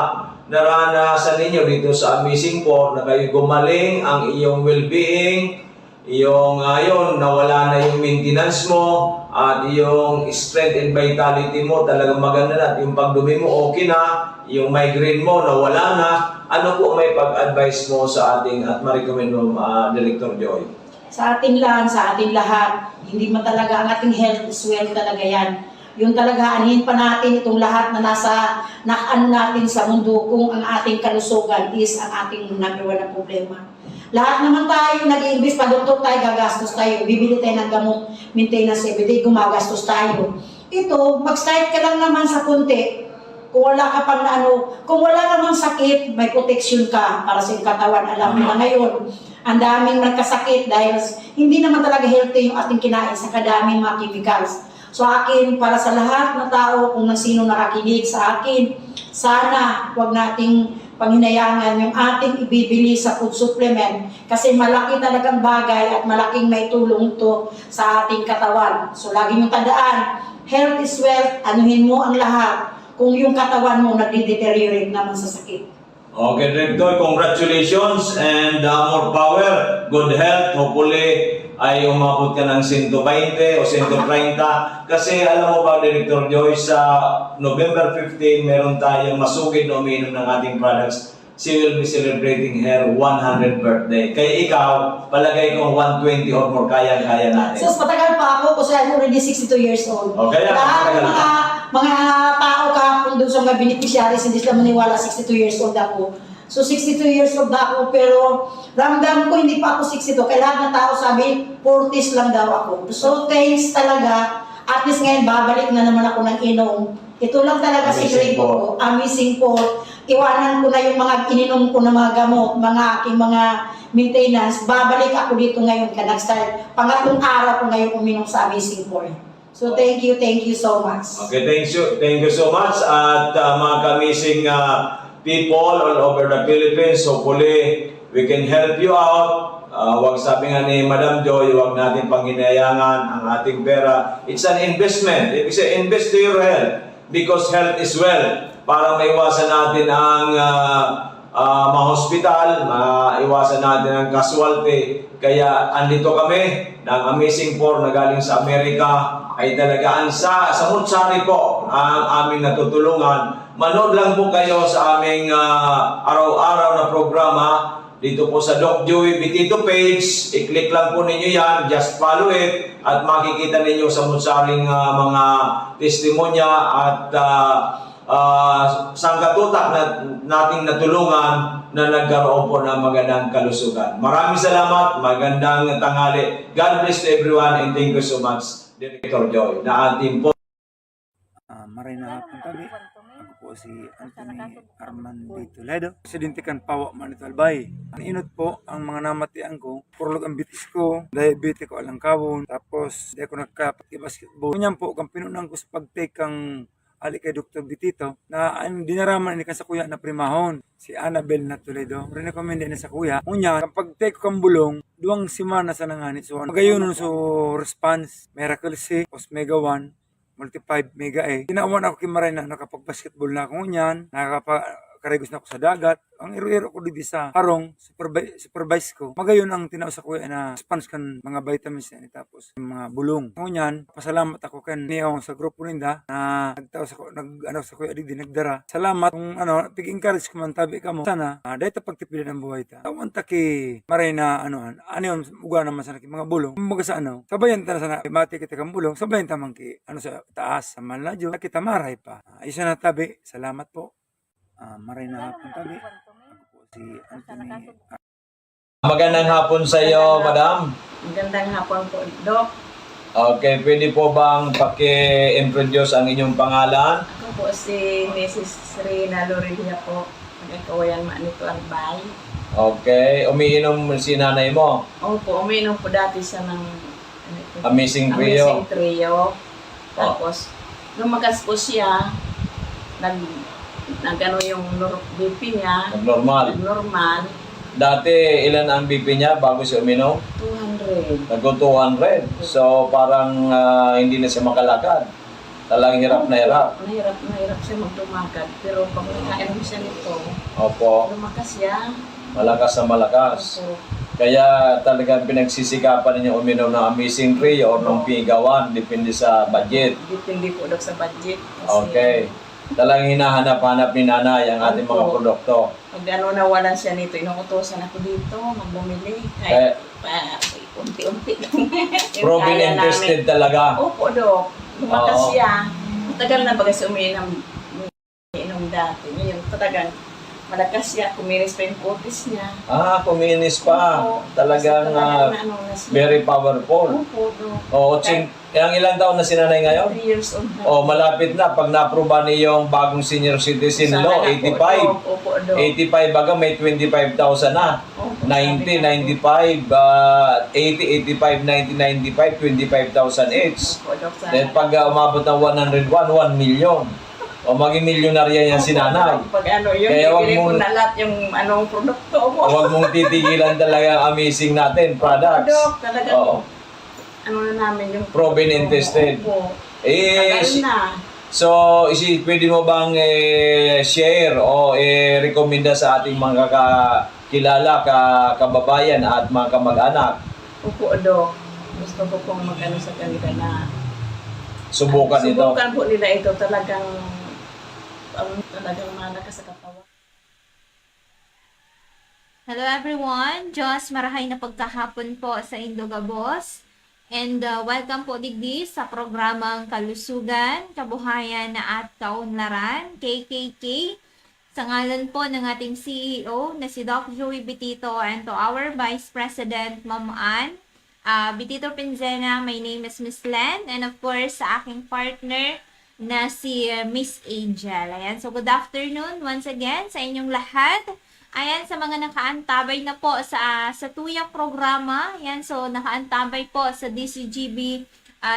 naranasan ninyo dito sa Amazing 4 na kayo gumaling, ang iyong well-being, yung ngayon nawala na yung maintenance mo at yung strength and vitality mo talagang maganda na, yung pagdumi mo okay na, yung migraine mo nawala na. Ano po may pag-advise mo sa ating at ma-recommend mo, Director Joy? Sa ating lang, sa ating lahat, hindi man talaga ang ating health is wealth talaga yan. Yung talaga, anin pa natin itong lahat na nasa ano natin sa mundo kung ang ating kalusugan is ang ating number one na problema. Lahat naman tayo nag-i-invest, pa doktor tayo, gagastos tayo, bibili tayo ng gamot, maintenance everyday, gumagastos tayo. Ito, mag-start ka lang naman sa konti. Kung wala ka pang kung wala namang sakit, may protection ka para sa iyong katawan. Alam mo na ngayon, ang daming nagkasakit dahil hindi naman talaga healthy yung ating kinain sa kadaming mga chemicals. So akin, para sa lahat ng tao, kung sino nakakinig sa akin, sana wag nating panghinayangan yung ating ibibili sa food supplement kasi malaki talagang bagay at malaking may tulong to sa ating katawan. So lagi nyo tandaan, health is wealth, anuhin mo ang lahat kung yung katawan mo nagde-deteriorate naman sa sakit. Okay, Director, congratulations and more power, good health. Hopefully ay umabot ka ng 120 o 130. Kasi alam mo ba, Director Joy, sa November 15, meron tayong masugid na umiinom ng ating products. She will be celebrating her 100th birthday. Kaya ikaw, palagay ko 120 or more, kaya-kaya natin. So matagal pa ako kasi I'm already 62 years old. Okay, Lahat matagal pa. mga tao kahapon doon sa mga beneficiaries, hindi sila maniwala 62 years old ako. So 62 years old na ako, pero ramdam ko hindi pa ako 62. Kaya lahat ng tao sabi, 40s lang daw ako. So thanks talaga. At least ngayon, babalik na naman ako ng inom. Ito lang talaga si Amazing ko. Amazing po. Iwanan ko na yung mga ininom ko na mga gamot, mga aking mga maintenance. Babalik ako dito ngayon ka nag-start. Pangatlong araw ko ngayon uminom sa Amazing 4. So thank you so much. Okay, thank you so much. At mga kamising people all over the Philippines, hopefully we can help you out. Wag sabi nga ni Madam Joy, wag natin panghinayangan ang ating pera. It's an investment. If you say invest to your health, because health is wealth. Para maiwasan natin ang ma-hospital, maiwasan natin ang casualty. Kaya andito kami ng Amazing 4 na galing sa Amerika ay talagaan sa Mutsari po ang aming natutulungan. Manood lang po kayo sa aming araw-araw na programa dito po sa Doc Joey Bitito page. I-click lang po ninyo yan, just follow it at makikita ninyo sa Mutsaring mga testimonya at sangkatutak na nating natulungan na nagkaroon po ng magandang kalusugan. Maraming salamat, magandang tanghali. God bless to everyone and thank you so much, Director Joy, na ating po. Maray na hapon kami. Ako po si Anthony Armando Toledo. Presidente kan Pawa Manito Albay. Ang inot po ang mga namatian ko. Purlog ang bitis ko. Diabetes ko alang kawon. Tapos di ako nagka-basketball. Kunyan po kang pinunang ko sa pag-take kang ali kay Dr. Bitito na ang dinaraman ni kan sa kuya na primahon si Annabel na Toledo. Recommend na sa kuya. Unya kapag take kang bulong 2 semana sa nanganit. So magayon so response Miracle C Osmega 1 multi 5 mega Ginawan ako kimaray na nakapag-basketball na ako niyan, nakakaregos na ako sa dagat. Ang iro-iro ko dito sa harong, supervise ko. Magayon ang tinaw sa kuya na spans kan mga vitamins yan, tapos mga bulong. Ngunyan, pasalamat ako kan niyo sa grupo ninda na nagtaw sa kuya dito, nagdara. Salamat kung pig-encourage ko man tabi ka mo. Sana, dahil pagtipilan ng buhay ta. Tawan ta ki maray na yun, uga naman sa mga bulong. Kumbaga sa sabayan ta na sana, mati kita kang bulong, sabayan ta man ki, sa taas, sa manladyo, kita maray pa. Isa na tabi, salamat po. Maray na hapon tabi. Ako po si Anthony. Magandang hapon sa iyo, Madam. Magandang hapon po, Doc. Okay, pwede po bang paki-introduce ang inyong pangalan? Ako po si Mrs. Rina Lorilla po. Nagkawayan Manito Albay. Okay, umiinom si nanay mo. Opo, uminom po dati siya ng ano ito? Amazing Trio. Amazing Trio. Tapos, lumagas po siya, nag yung BP niya, Normal. normal, Dati, ilan ang BP niya bago siya uminom? 200. Nag 200. So, parang hindi na siya makalakad. Talagang hirap na hirap. Nahirap siya magtumakad. Pero pag nakainom siya nito, Opo, lumakas siya. malakas na malakas. Opo. Kaya talagang pinagsisikapan ninyo uminom ng Amazing Trio or ng Pigawan, depende sa budget. Depende po daw sa budget. Kasi Okay. Talagang hinahanap-hanap ni nanay ang ating mga Opo. produkto. pag nawalan siya nito, inuutosan ako dito, magbumili. Kaya- Kahit unti-unti lang. Yung Proven kaya and namin. tested talaga. Opo, Dok. Lumakas Oo. siya. Matagal na baga siya umiinom dati. Ngayon, talagang malakas siya. Kuminis pa yung kutis niya. Kuminis pa. Opo. Talagang Kasi talagang ano na siya. very powerful. Opo, Dok. Ang ilang taon na si nanay ngayon? 3 years old na. Malapit na. Pag na-aproba niyong bagong senior citizen Sana law, na po, 85. Dok. Opo, Dok. 85 baga may 25,000 na. Opo, 90, sabi 95, 80, 85, 90, 95, 25,000 each. Opo, Dok. Sana. Then pag umabot ng 101, 1 million. O maging milyonarya yan si nanay. Pag ano yun, Kaya wag bibili ko mong- na lahat yung anong produkto mo. Huwag mong titigilan talaga ang amazing natin, products. Dok, talagang Oo. ano na namin yung Proven and tested. Opo. Eh, Tagal na. so, pwede mo bang share o rekomenda sa ating mga kakilala, kababayan at mga kamag-anak? Opo, Dok. Gusto ko pong mag-ano sa kanila na Subukan ito. subukan po nila ito talagang malakas sa katawan. Hello everyone! Diyos marahay na pagkahapon po sa Indogabos. And welcome po digdi sa programang Kalusugan, Kabuhayan at Kaunlaran, KKK. Sa ngalan po ng ating CEO na si Doc Joey Bitito and to our Vice President, Ma'am Ann, Bitito Pinzena, my name is Miss Len, and of course sa aking partner na si Miss Angel. Ayan, so good afternoon once again sa inyong lahat. Ayan, sa mga nakaantabay na po sa tuyang programa, ayan, so nakaantabay po sa DCGB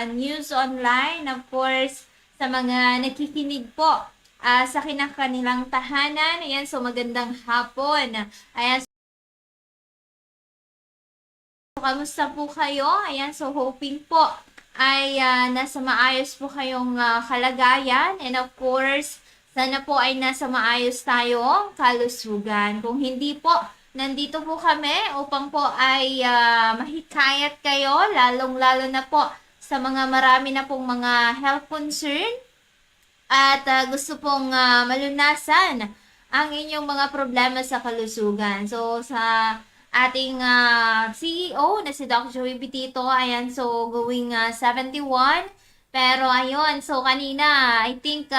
News Online, of course, sa mga nakikinig po sa kanilang tahanan, ayan, so magandang hapon. Ayan, so kamusta po kayo? Ayan, so hoping po ay nasa maayos po kayong kalagayan, and of course, sana po ay nasa maayos tayo kalusugan. Kung hindi po, nandito po kami upang po ay mahikayat kayo, lalong-lalo na po sa mga marami na pong mga health concern at gusto pong malunasan ang inyong mga problema sa kalusugan. So, sa ating CEO na si Doc Joey Bitito, ayan, so going 71. Pero ayun, so kanina, I think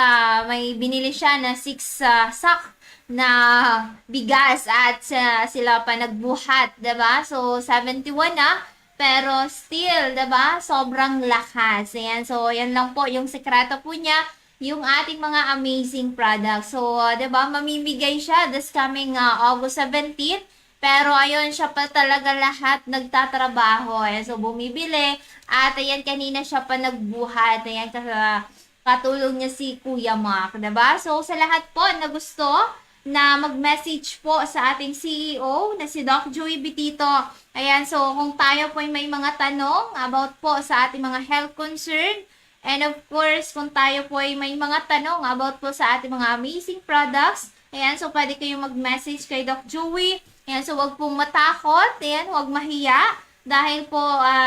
may binili siya na 6 sack na bigas at sila pa nagbuhat, 'di ba? So 71 na, pero still, 'di ba? Sobrang lakas. Ayan, so yan lang po yung sekreto po niya, yung ating mga amazing products. So, 'di ba? Mamimigay siya this coming August 17. Pero ayun, siya pa talaga lahat nagtatrabaho. Ayan, so bumibili. At ayan, kanina siya pa nagbuhat. Ayan, katulong niya si Kuya Mac. Diba? So sa lahat po na gusto na mag-message po sa ating CEO na si Doc Joey Bitito. Ayan, so kung tayo po ay may mga tanong about po sa ating mga health concern, and of course, kung tayo po ay may mga tanong about po sa ating mga amazing products, ayan, so pwede kayong mag-message kay Doc Joey. Ayan, so wag pong matakot, ayan, wag mahiya, dahil po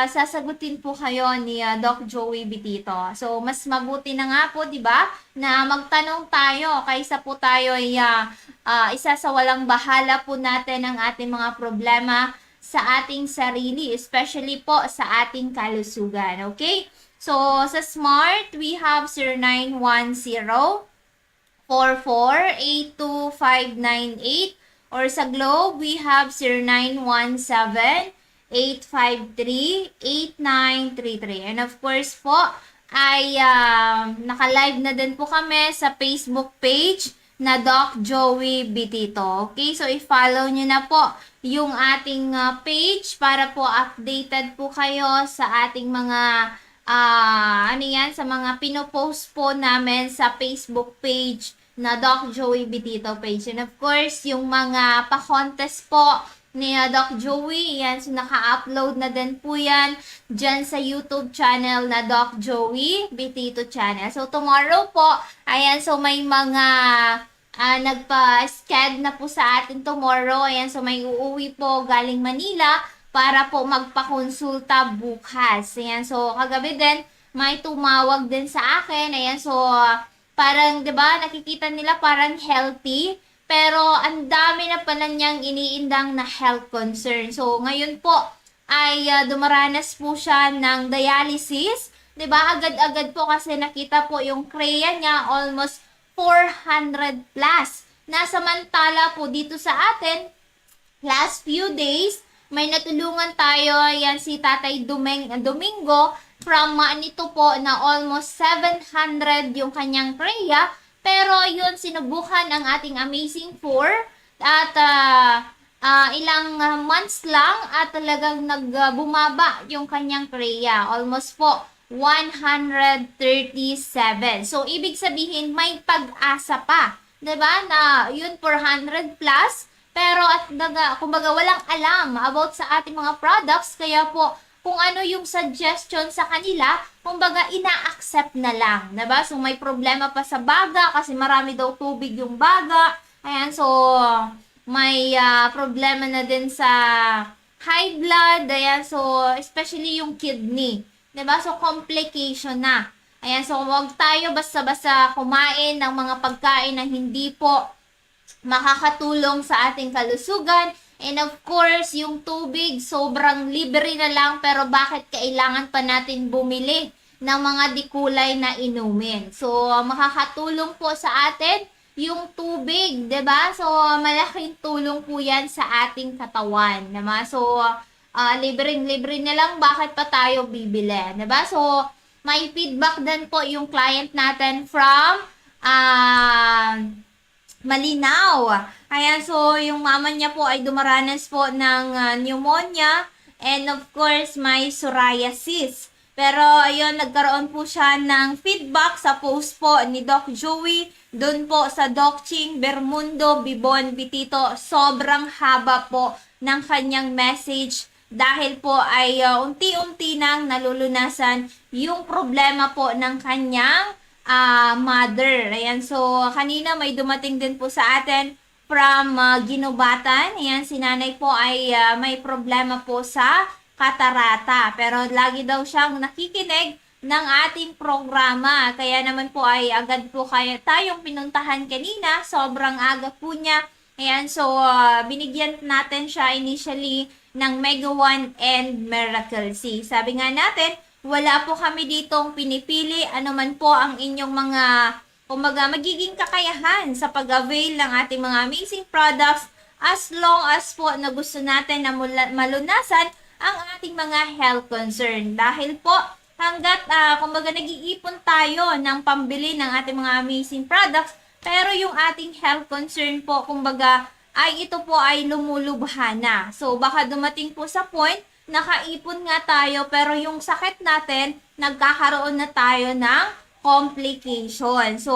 sasagutin po kayo ni Doc Joey Bitito. So mas mabuti na nga po, 'di ba, na magtanong tayo kaysa po tayo ay isa sa walang bahala po natin ang ating mga problema sa ating sarili, especially po sa ating kalusugan, okay? So sa Smart, we have 0910 448258. Or sa Globe, we have 0917-853-8933. And of course po, ay naka-live na din po kami sa Facebook page na Doc Joey Bitito. Okay, so i-follow nyo na po yung ating page para po updated po kayo sa ating mga sa mga pinopost po namin sa Facebook page na Doc Joey Bitito page. And of course, yung mga pa-contest po ni Doc Joey, yan, so naka-upload na din po yan dyan sa YouTube channel na Doc Joey Bitito channel. So tomorrow po, ayan, so may mga nagpa-sched na po sa atin tomorrow. Ayan, so may uuwi po galing Manila para po magpakonsulta bukas. Ayan, so kagabi din, may tumawag din sa akin. Ayan, so parang, 'di ba, nakikita nila parang healthy, pero ang dami na pala niyang iniindang na health concern. So ngayon po ay dumaranas po siya ng dialysis. 'Di ba? Agad-agad po kasi nakita po yung CREA niya almost 400 plus. Nasamantala po dito sa atin, last few days, may natulungan tayo, yan si Tatay Domingo, from nito po na almost 700 yung kanyang CREA. Pero yun, sinubukan ang ating Amazing 4 at ilang months lang at talagang bumaba yung kanyang CREA. Almost po 137. So, ibig sabihin, may pag-asa pa. 'Di ba? Na yun 400 plus. Pero kumbaga walang alam about sa ating mga products. Kaya po, kung ano yung suggestion sa kanila, kumbaga ina-accept na lang. 'Di ba? So, may problema pa sa baga kasi marami daw tubig yung baga. Ayan, so may problema na din sa high blood. Ayan, so especially yung kidney. 'Di ba? So, complication na. Ayan, so huwag tayo basta-basta kumain ng mga pagkain na hindi po makakatulong sa ating kalusugan. And of course, yung tubig, sobrang libre na lang, pero bakit kailangan pa natin bumili ng mga dikulay na inumin? So, makakatulong po sa atin yung tubig, 'di ba? So, malaking tulong po 'yan sa ating katawan, 'di ba? So, libreng-libre na lang, bakit pa tayo bibili, 'di ba? So, may feedback din po yung client natin from Malinaw. Ayan, so yung mama niya po ay dumaranas po ng pneumonia and of course may psoriasis. Pero ayun, nagkaroon po siya ng feedback sa post po ni Doc Joey doon po sa Doc Ching Bermundo Bibon Bitito. Sobrang haba po ng kanyang message dahil po ay unti-unti nang nalulunasan yung problema po ng kanyang mother. Ayan, so kanina may dumating din po sa atin from Ginubatan. Ayan, si nanay po ay may problema po sa katarata. Pero lagi daw siyang nakikinig ng ating programa. Kaya naman po ay agad po tayong pinuntahan kanina. Sobrang aga po niya. Ayan, so binigyan natin siya initially ng Mega 1 and Miracle C. Sabi nga natin, wala po kami ditong pinipili. Ano man po ang inyong mga, kumbaga, magiging kakayahan sa pag-avail ng ating mga amazing products as long as po na gusto natin na malunasan ang ating mga health concern. Dahil po, hanggat, kumbaga, nag-iipon tayo ng pambili ng ating mga amazing products, pero yung ating health concern po, kumbaga, ay ito po ay lumulubha na. So, baka dumating po sa point, nakaipon nga tayo, pero yung sakit natin, nagkakaroon na tayo ng complication. So,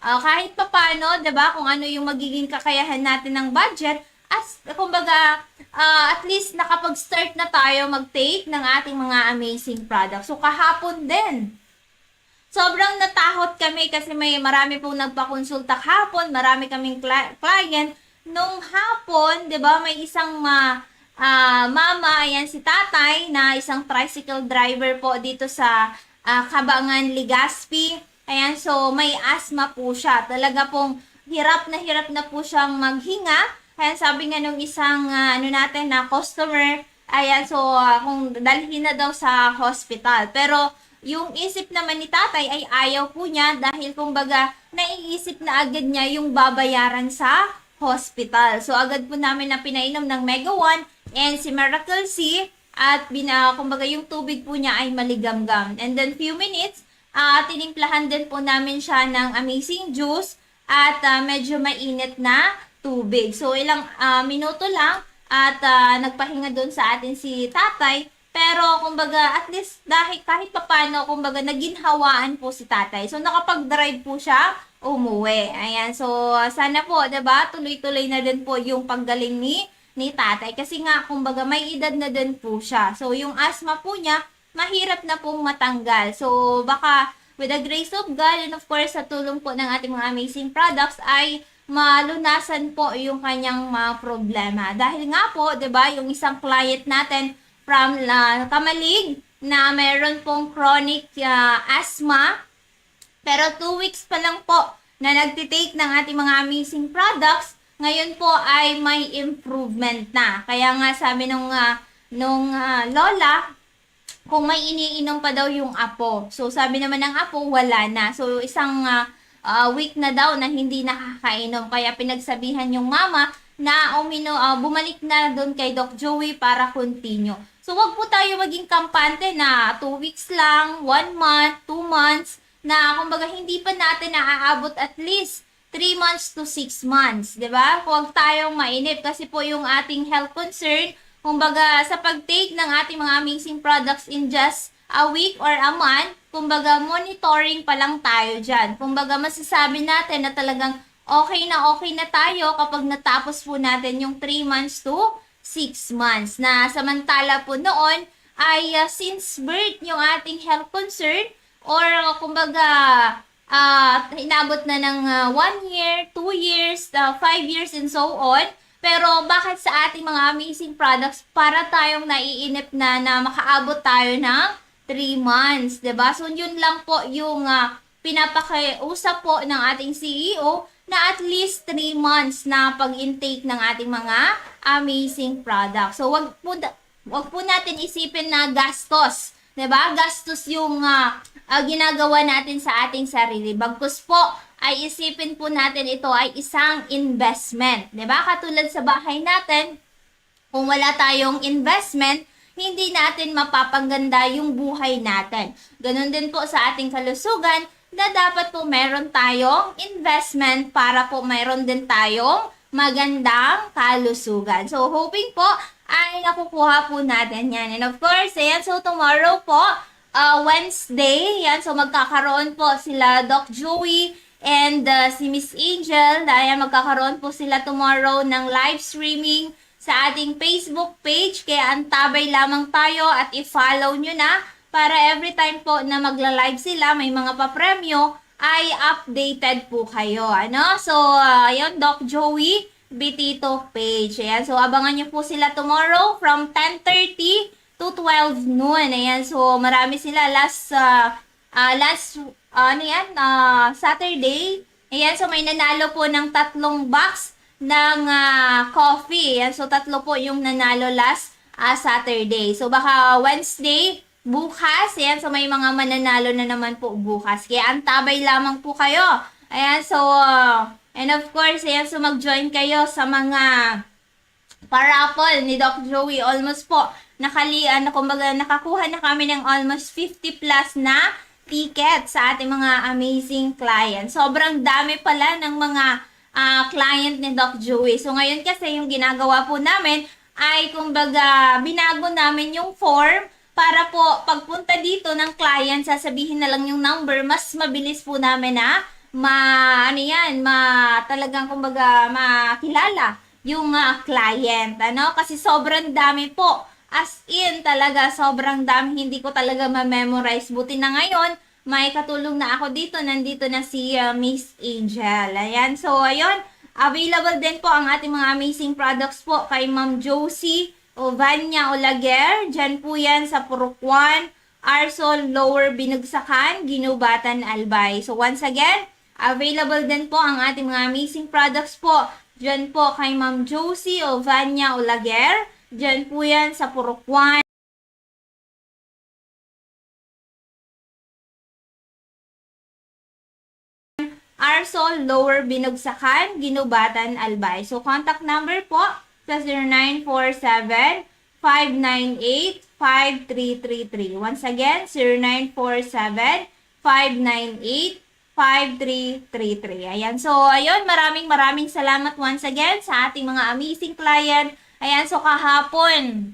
kahit pa paano, 'di ba, kung ano yung magiging kakayahan natin ng budget, kumbaga, at least nakapag-start na tayo mag-take ng ating mga amazing products. So, kahapon din, sobrang natakot kami kasi marami pong nagpakonsulta kahapon, marami kaming client. Nung hapon, 'di ba, may isang mama, ayan si tatay, na isang tricycle driver po dito sa Cabangan, Legazpi. Ayan, so may asthma po siya. Talaga pong hirap na po siyang maghinga. Ayan, sabi nga nung isang na customer, ayan, so kung dalhin na daw sa hospital. Pero yung isip naman ni tatay ay ayaw po niya dahil kumbaga naiisip na agad niya yung babayaran sa hospital. So agad po namin na pinainom ng Mega 1 and si Miracle C at kumbaga yung tubig po niya ay maligamgam. And then few minutes, tinimplahan din po namin siya ng amazing juice at medyo mainit na tubig. So ilang minuto lang at nagpahinga doon sa atin si tatay. Pero kumbaga at least dahil kahit papano kumbaga naginhawaan po si tatay. So nakapag-drive po siya umuwi. Ayan. So sana po 'di ba tuloy-tuloy na din po yung paggaling ni tatay kasi nga kumbaga may edad na din po siya. So yung asthma po niya mahirap na pong matanggal. So baka with the grace of God and of course sa tulong po ng ating mga amazing products ay malunasan po yung kanyang mga problema. Dahil nga po, 'di ba, yung isang client natin from Kamalig na meron pong chronic asthma pero 2 weeks pa lang po na nagtitake ng ating mga amazing products, ngayon po ay may improvement na. Kaya nga sabi nung lola, kung may iniinom pa daw yung apo. So sabi naman ng apo, wala na. So isang week na daw na hindi nakakainom. Kaya pinagsabihan yung mama na bumalik na doon kay Doc Joey para continue. So wag po tayo maging kampante na 2 weeks lang, 1 month, 2 months, na kumbaga hindi pa natin naaabot at least 3 months to 6 months, 'di ba? Huwag tayong mainip kasi po yung ating health concern, kumbaga sa pag-take ng ating mga amazing products in just a week or a month, kumbaga monitoring pa lang tayo diyan. Kumbaga masasabi natin na talagang okay na tayo kapag natapos po natin yung 3 months to 6 months. Na samantala po noon ay since birth yung ating health concern or kumbaga inabot na ng 1 year, 2 years, 5 years and so on. Pero bakit sa ating mga amazing products para tayong naiinip na makaabot tayo ng 3 months, 'di ba? So yun lang po yung pinapakiusap po ng ating CEO na at least 3 months na pag-intake ng ating mga amazing products. So wag po natin isipin na gastos, 'di ba? Gastos yung ginagawa natin sa ating sarili. Bagkus po ay isipin po natin ito ay isang investment, 'di ba? Katulad sa bahay natin, kung wala tayong investment, hindi natin mapapaganda yung buhay natin. Ganon din po sa ating kalusugan na dapat po meron tayong investment para po meron din tayong magandang kalusugan. So, hoping po ay nakukuha po natin yan. And of course, ayan, so tomorrow po, Wednesday, yan, so magkakaroon po sila Doc Joey and si Miss Angel. Dahil magkakaroon po sila tomorrow ng live streaming sa ating Facebook page. Kaya antabay lamang tayo at i-follow nyo na para every time po na magla-live sila, may mga papremyo, ay updated po kayo. Ano? So, yun, Doc Joey Bitito page. Ayan. So, abangan nyo po sila tomorrow from 10:30 to 12 noon. Ayan. So, marami sila Saturday. Ayan. So, may nanalo po ng 3 box ng coffee. Ayan. So, 3 po yung nanalo last Saturday. So, baka Wednesday, bukas, ayan, so may mga mananalo na naman po bukas. Kaya antabay lamang po kayo. Ayan, so, and of course, ayan, so mag-join kayo sa mga parapol ni Doc Joey. Almost po, kumbaga, nakakuha na kami ng almost 50 plus na ticket sa ating mga amazing clients. Sobrang dami pala ng mga client ni Doc Joey. So, ngayon kasi yung ginagawa po namin ay, kumbaga, binago namin yung form para po pagpunta dito ng client, sasabihin na lang yung number, mas mabilis po namin na talagang kumbaga makilala yung client, ano? Kasi sobrang dami po. As in talaga, sobrang dami, hindi ko talaga ma-memorize. Buti na ngayon, may katulong na ako dito, nandito na si Miss Angel. Ayan, so ayun, available din po ang ating mga amazing products po kay Ma'am Josie Vanya Olaguer. Diyan po yan sa Purukwan, Arsol, Lower Binagsakan, Ginubatan, Albay. So once again, available din po ang ating mga amazing products po. Diyan po kay Ma'am Josie Vanya Olaguer. Diyan po yan sa Purukwan, Arsol, Lower Binagsakan, Ginubatan, Albay. So contact number po sa 0947-598-5333. Once again, 0947-598-5333. 5333. Ayan. So, ayun, maraming salamat once again sa ating mga amazing client. Ayan, so kahapon,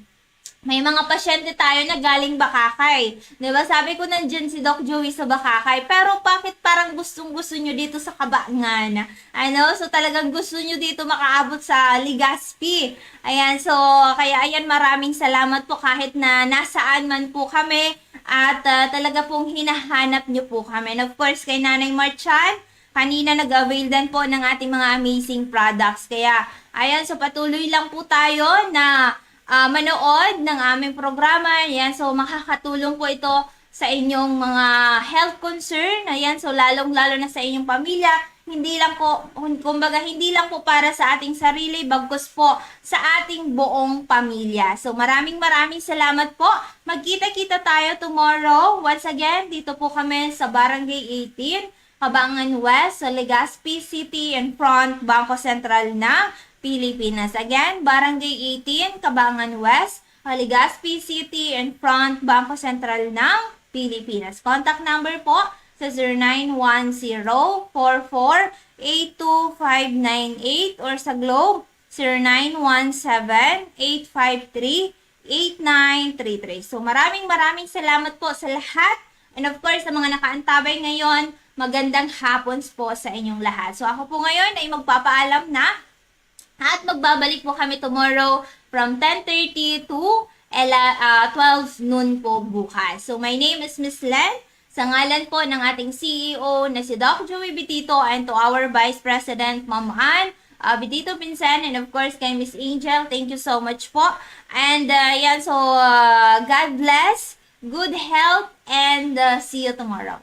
may mga pasyente tayo na galing Bakakay. 'Di ba? Sabi ko nandiyan si Doc Joey sa Bakakay. Pero bakit parang gustong-gusto nyo dito sa Kabangan? Ano? So talagang gusto nyo dito makaabot sa Legazpi. Ayan, so kaya ayan, maraming salamat po kahit na nasaan man po kami at talaga pong hinahanap nyo po kami. And of course, kay Nanay Marchan, kanina nag-avail din po ng ating mga amazing products. Kaya ayan, so patuloy lang po tayo na manood ng aming programa. Ayan, so makakatulong po ito sa inyong mga health concern. Ayan, so lalong-lalo na sa inyong pamilya. Hindi lang po, kumbaga hindi lang po para sa ating sarili, bagkus po sa ating buong pamilya. So maraming salamat po. Magkita-kita tayo tomorrow. Once again, dito po kami sa Barangay 18, Kabangan West, sa Legazpi City and Front, Bangko Sentral ng Pilipinas. Again, Barangay 18, Kabangan West, Legazpi City and Front, Bangko Sentral ng Pilipinas. Contact number po sa 0910-44-82598 or sa Globe 0917-853-8933. So maraming salamat po sa lahat. And of course, sa mga nakaantabay ngayon, magandang hapon po sa inyong lahat. So ako po ngayon ay magpapaalam na. At magbabalik po kami tomorrow from 10:30 to 12 noon po bukas. So my name is Miss Len. Sa ngalan po ng ating CEO na si Doc Joey Bitito and to our Vice President Ma'am Ann Bitito Pinsen, and of course kay Miss Angel, thank you so much po. And yan, so God bless, good health, and see you tomorrow.